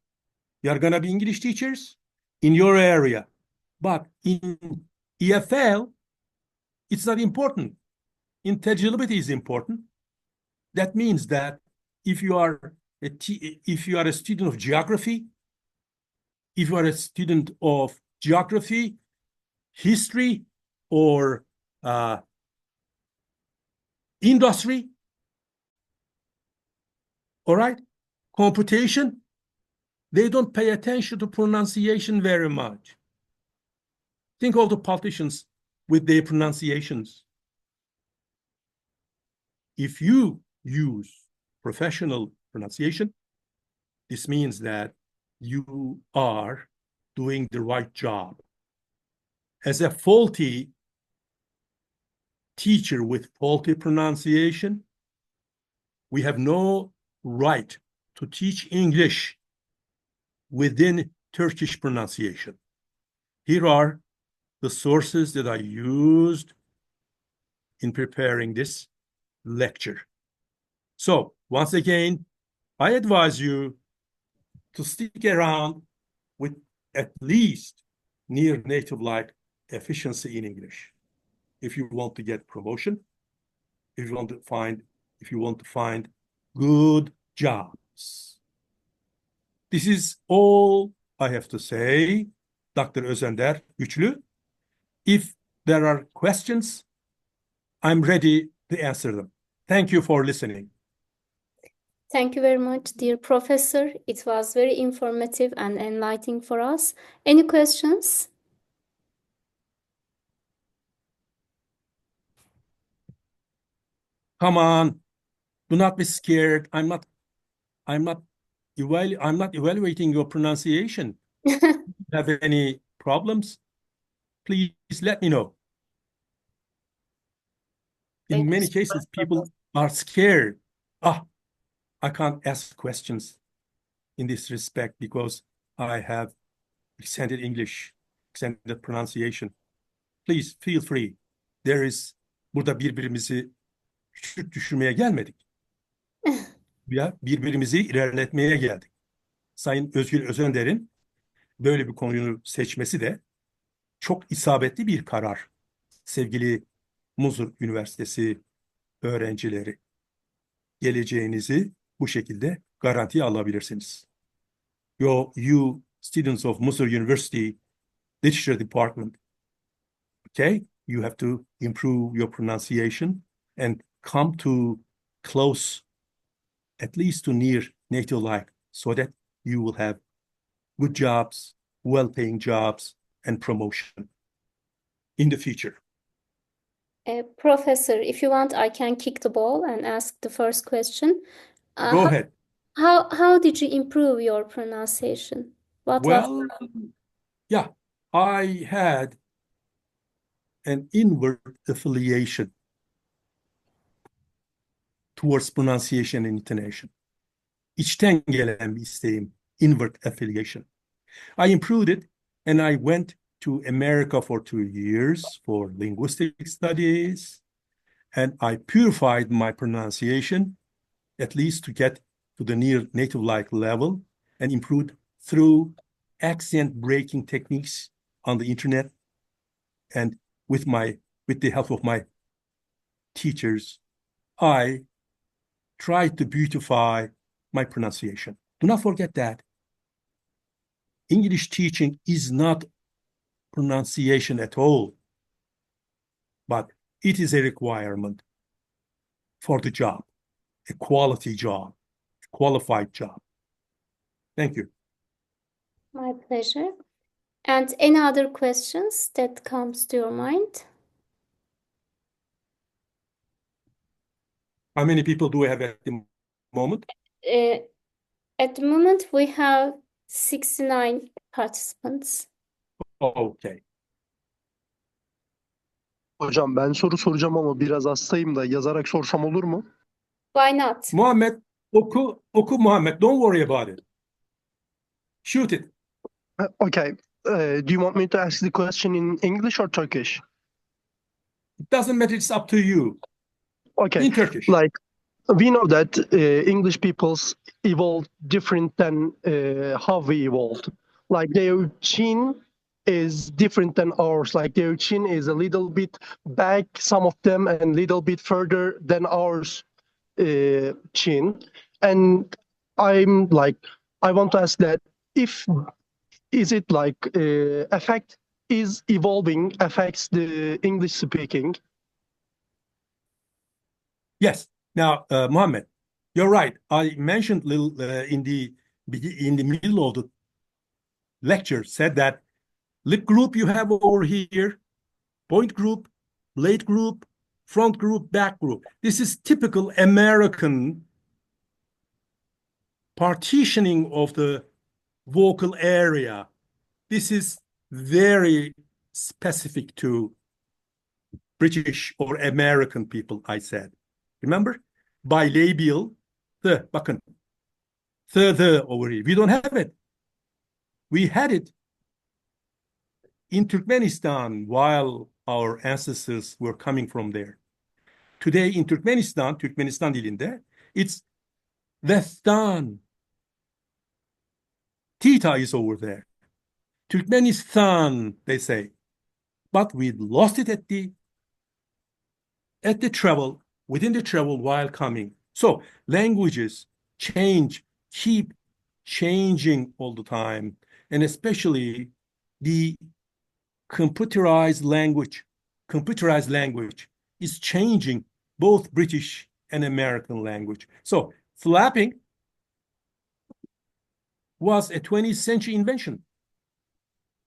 S2: are going to be English teachers in your area, but in EFL, it's not important. Intelligibility is important. That means that if you are a student of geography, if you are a student of geography, history, or industry, all right, computation, they don't pay attention to pronunciation very much. Think of the politicians with their pronunciations. If you use professional pronunciation, this means that you are doing the right job. As a faulty teacher with faulty pronunciation, We have no right to teach English within Turkish pronunciation. Here are the sources that I used in preparing this lecture. So once again, I advise you to stick around with at least near native-like efficiency in English. If you want to get promotion, if you want to find good jobs. This is all I have to say, Dr. Özender Güçlü. If there are questions, I'm ready to answer them. Thank you for listening.
S1: Thank you very much, dear professor. It was very informative and enlightening for us. Any questions?
S2: Come on, do not be scared. I'm not evaluating your pronunciation. If you have any problems, please let me know. In
S1: Thank you
S2: many
S1: so
S2: cases,
S1: much,
S2: people are scared. I can't ask questions in this respect because I have extended English, extended pronunciation. Please feel free. Burada birbirimizi küçük düşürmeye gelmedik. Birbirimizi ilerletmeye geldik. Sayın Özgür Özender'in böyle bir konuyu seçmesi de çok isabetli bir karar. Sevgili Muzur Üniversitesi öğrencileri, geleceğinizi bu şekilde garantiye alabilirsiniz. You students of Muzur University Literature Department, okay, you have to improve your pronunciation and come to close, at least to near native-like, so that you will have good jobs, well-paying jobs, and promotion in the future.
S1: Professor, if you want, I can kick the ball and ask the first question.
S2: Go ahead.
S1: How did you improve your pronunciation?
S2: Well, yeah, I had an inward affiliation towards pronunciation and intonation. İçten gelen bir isteğim, inward affiliation. I improved it and I went to America for 2 years for linguistic studies, and I purified my pronunciation, at least to get to the near native-like level, and improved through accent breaking techniques on the internet and with the help of my teachers. I tried to beautify my pronunciation. Do not forget that English teaching is not pronunciation at all, but it is a requirement for the job, a quality job, a qualified job. Thank you.
S1: My pleasure. And any other questions that comes to your mind?
S2: How many people do we have at the moment?
S1: At the moment, we have 69 participants.
S2: Okay.
S14: Hocam ben soru soracağım ama biraz hastayım da yazarak sorsam olur mu?
S1: Why not?
S2: Muhammed, oku Muhammed. Don't worry about it. Shoot it.
S14: Okay. Do you want me to ask the question in English or Turkish?
S2: It doesn't matter. It's up to you.
S14: Okay.
S2: In Turkish.
S14: Like we know that English peoples evolved different than how we evolved. Like their chin is different than ours. Like their chin is a little bit back, some of them, and little bit further than ours chin. And I want to ask that is it like is evolving affects the English speaking?
S2: Yes. Now, Mohammed, you're right. I mentioned little in the middle of the lecture, said that lip group you have over here, point group, late group, front group, back group. This is typical American partitioning of the vocal area. This is very specific to British or American people, I said. Remember? Bilabial The, bakın. The over here. We don't have it. We had it in Turkmenistan while our ancestors were coming from there. Today in Türkmenistan dilinde, it's Vestan. Theta is over there. Turkmenistan, they say. But we lost it at the travel, within the travel while coming. So languages change, keep changing all the time. And especially the computerized language is changing both British and American language. So flapping was a 20th century invention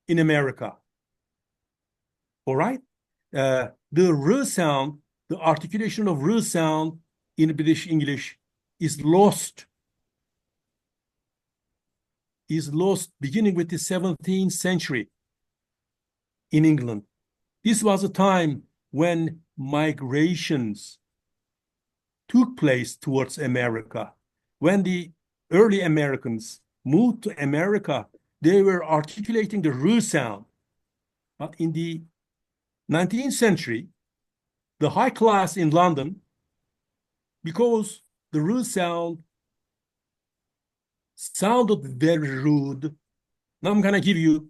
S2: in America. All right? The R sound, the articulation of R sound in British English is lost beginning with the 17th century in England. This was a time when migrations took place towards America. When the early Americans moved to America, they were articulating the R sound. But in the 19th century, the high class in London, because the R sound sounded very rude. Now I'm going to give you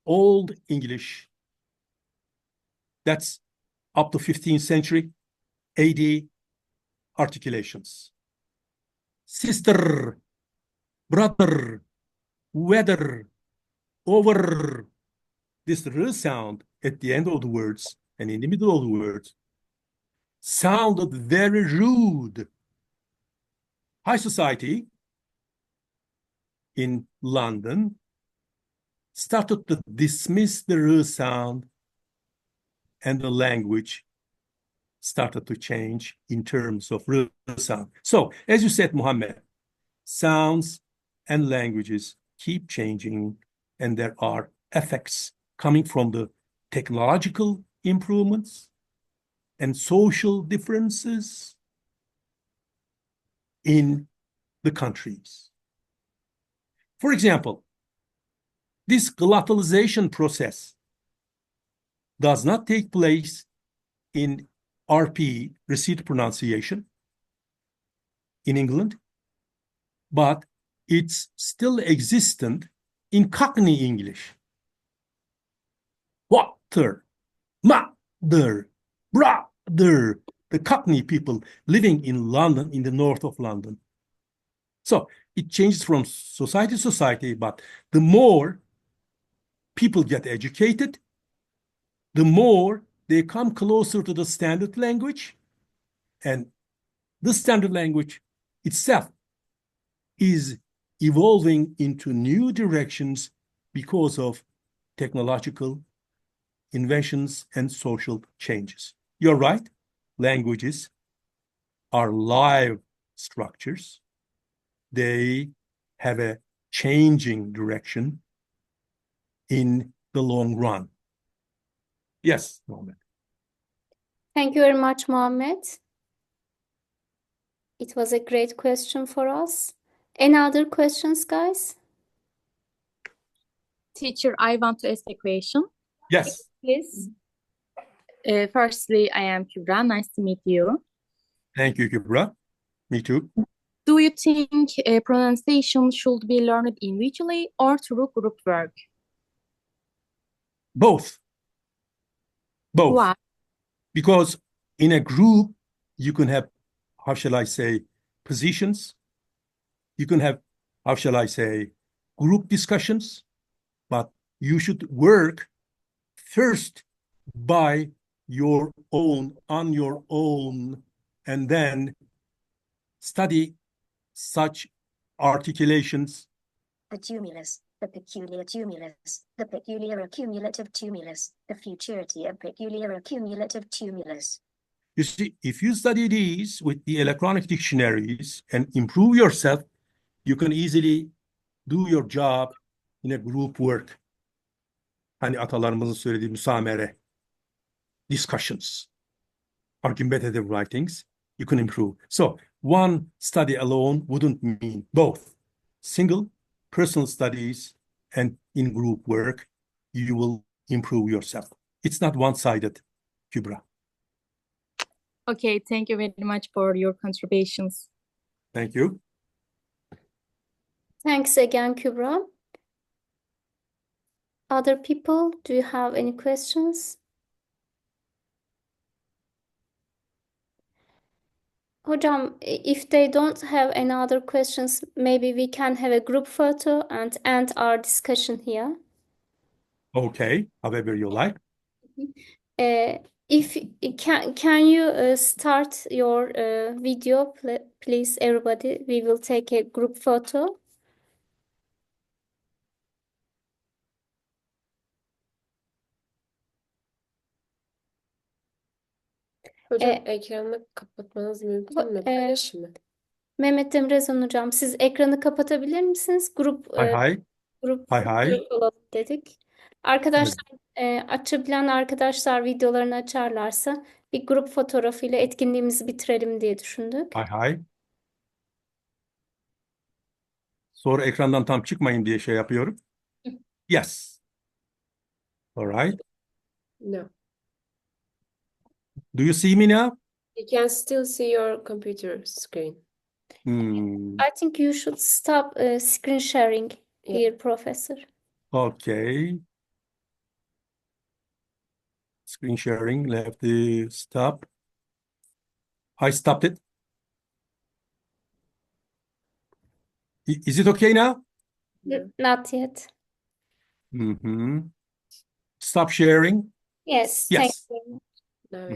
S2: Old English. That's up to 15th century AD articulations. Sister, brother, weather, over. This R sound at the end of the words and in the middle of the words sounded very rude. High society in London started to dismiss the R sound, and the language started to change in terms of R sound. So, as you said, Mohammed, sounds and languages keep changing, and there are effects coming from the technological improvements and social differences in the countries. For example, this glottalization process does not take place in RP, received pronunciation, in England, but it's still existent in Cockney English. Water, mother, brother, the Cockney people living in London, in the north of London. So it changes from society to society, but the more people get educated, the more they come closer to the standard language, and the standard language itself is evolving into new directions because of technological inventions and social changes. You're right, languages are live structures. They have a changing direction in the long run. Yes, Mohammed.
S1: Thank you very much, Mohammed. It was a great question for us. Any other questions, guys?
S15: Teacher, I want to ask a question.
S2: Yes.
S1: Please.
S15: Firstly, I am Kübra. Nice to meet you.
S2: Thank you, Kübra. Me too.
S15: Do you think pronunciation should be learned individually or through group work?
S2: Both.
S15: Why?
S2: Because in a group, you can have, how shall I say, positions. You can have, how shall I say, group discussions, but you should work first by your own, on your own, and then study such articulations.
S7: The tumulus, the peculiar tumulus, the peculiar accumulative tumulus, the futurity of peculiar accumulative tumulus.
S2: You see, if you study these with the electronic dictionaries and improve yourself, you can easily do your job in a group work. Hani atalarımızın söylediği müsamere, discussions, argumentative writings. you can improve. So one study alone wouldn't mean both. Single, personal studies, and in group work, you will improve yourself. It's not one-sided, Kübra.
S15: Okay, thank you very much for your contributions.
S2: Thank you.
S1: Thanks again, Kübra. Other people, do you have any questions? Hocam, if they don't have any other questions, maybe we can have a group photo and end our discussion here.
S2: Okay, however you like.
S1: If can you start your video, please, everybody? We will take a group photo.
S16: Hocam ekranı kapatmanız mümkün mü? Paylaşım mı?
S1: Mehmet Demirezen hocam, siz ekranı kapatabilir misiniz? Grup olalım dedik. Arkadaşlar açabilen arkadaşlar videolarını açarlarsa bir grup fotoğrafıyla etkinliğimizi bitirelim diye düşündük.
S2: Hay. Sonra ekrandan tam çıkmayın diye şey yapıyorum. Yes. All right.
S16: No.
S2: Do you see me now?
S16: You can still see your computer screen.
S1: I think you should stop screen sharing, dear professor.
S2: Okay. Screen sharing, left the stop. I stopped it. Is it okay now?
S1: Not yet.
S2: Stop sharing.
S1: Yes. Thank you.
S16: No,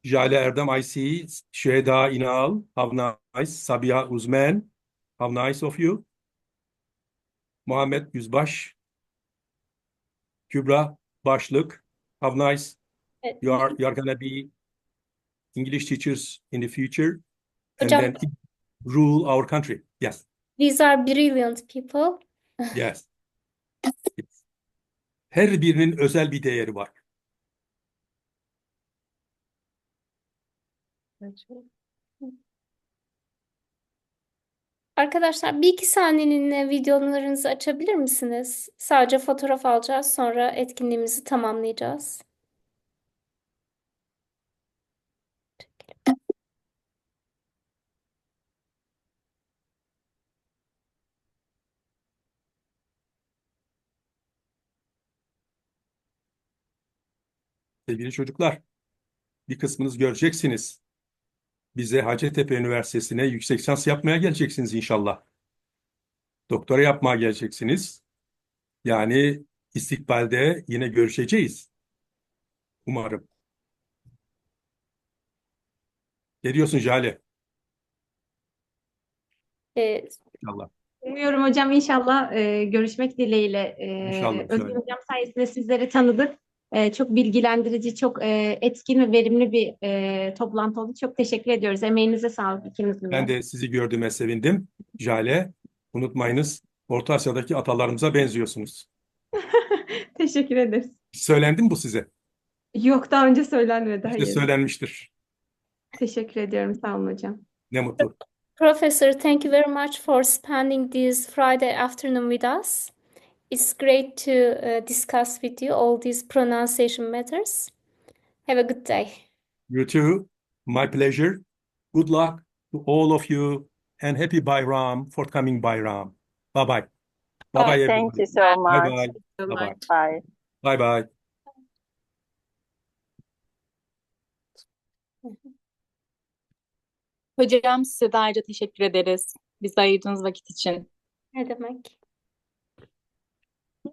S2: Jale Erdem, I see. Şeda İnal, how nice. Sabiha Uzmen, how nice of you. Muhammed Yüzbaş. Kübra Başlık, how nice. You are gonna be English teachers in the future and
S1: Hocam,
S2: then rule our country. Yes.
S1: These are brilliant people.
S2: Yes. Her birinin özel bir değeri var.
S1: Arkadaşlar bir iki saniyeliğine videolarınızı açabilir misiniz? Sadece fotoğraf alacağız, sonra etkinliğimizi tamamlayacağız.
S2: Sevgili çocuklar, bir kısmınız göreceksiniz. Bize Hacettepe Üniversitesi'ne yüksek lisans yapmaya geleceksiniz inşallah. Doktora yapmaya geleceksiniz. Yani istikbalde yine görüşeceğiz. Umarım. Ne diyorsun Jale? İnşallah.
S17: Umuyorum hocam inşallah görüşmek dileğiyle.
S2: İnşallah.
S17: Özgür hocam sayesinde sizleri tanıdık. Çok bilgilendirici, çok etkin ve verimli bir toplantı oldu. Çok teşekkür ediyoruz. Emeğinize sağlık ikinizin de.
S2: Ben de sizi gördüğüme sevindim. Jale, unutmayınız Orta Asya'daki atalarımıza benziyorsunuz.
S17: Teşekkür ederiz.
S2: Söylendi mi bu size?
S17: Yok, daha önce söylenmedi.
S2: İşte
S17: Hayır.
S2: söylenmiştir.
S17: Teşekkür ediyorum. Sağ olun hocam.
S2: Ne mutlu.
S1: Professor, thank you very much for spending this Friday afternoon with us. It's great to discuss with you all these pronunciation matters. Have a good day.
S2: You too. My pleasure. Good luck to all of you and happy Bayram, forthcoming Bayram. Bye-bye. Bye-bye, everybody.
S4: Thank you so much.
S2: Bye-bye. Bye-bye.
S4: Bye.
S2: Bye-bye.
S15: Hocam size de ayrıca teşekkür ederiz. Bize ayırdığınız vakit için.
S1: Ne demek?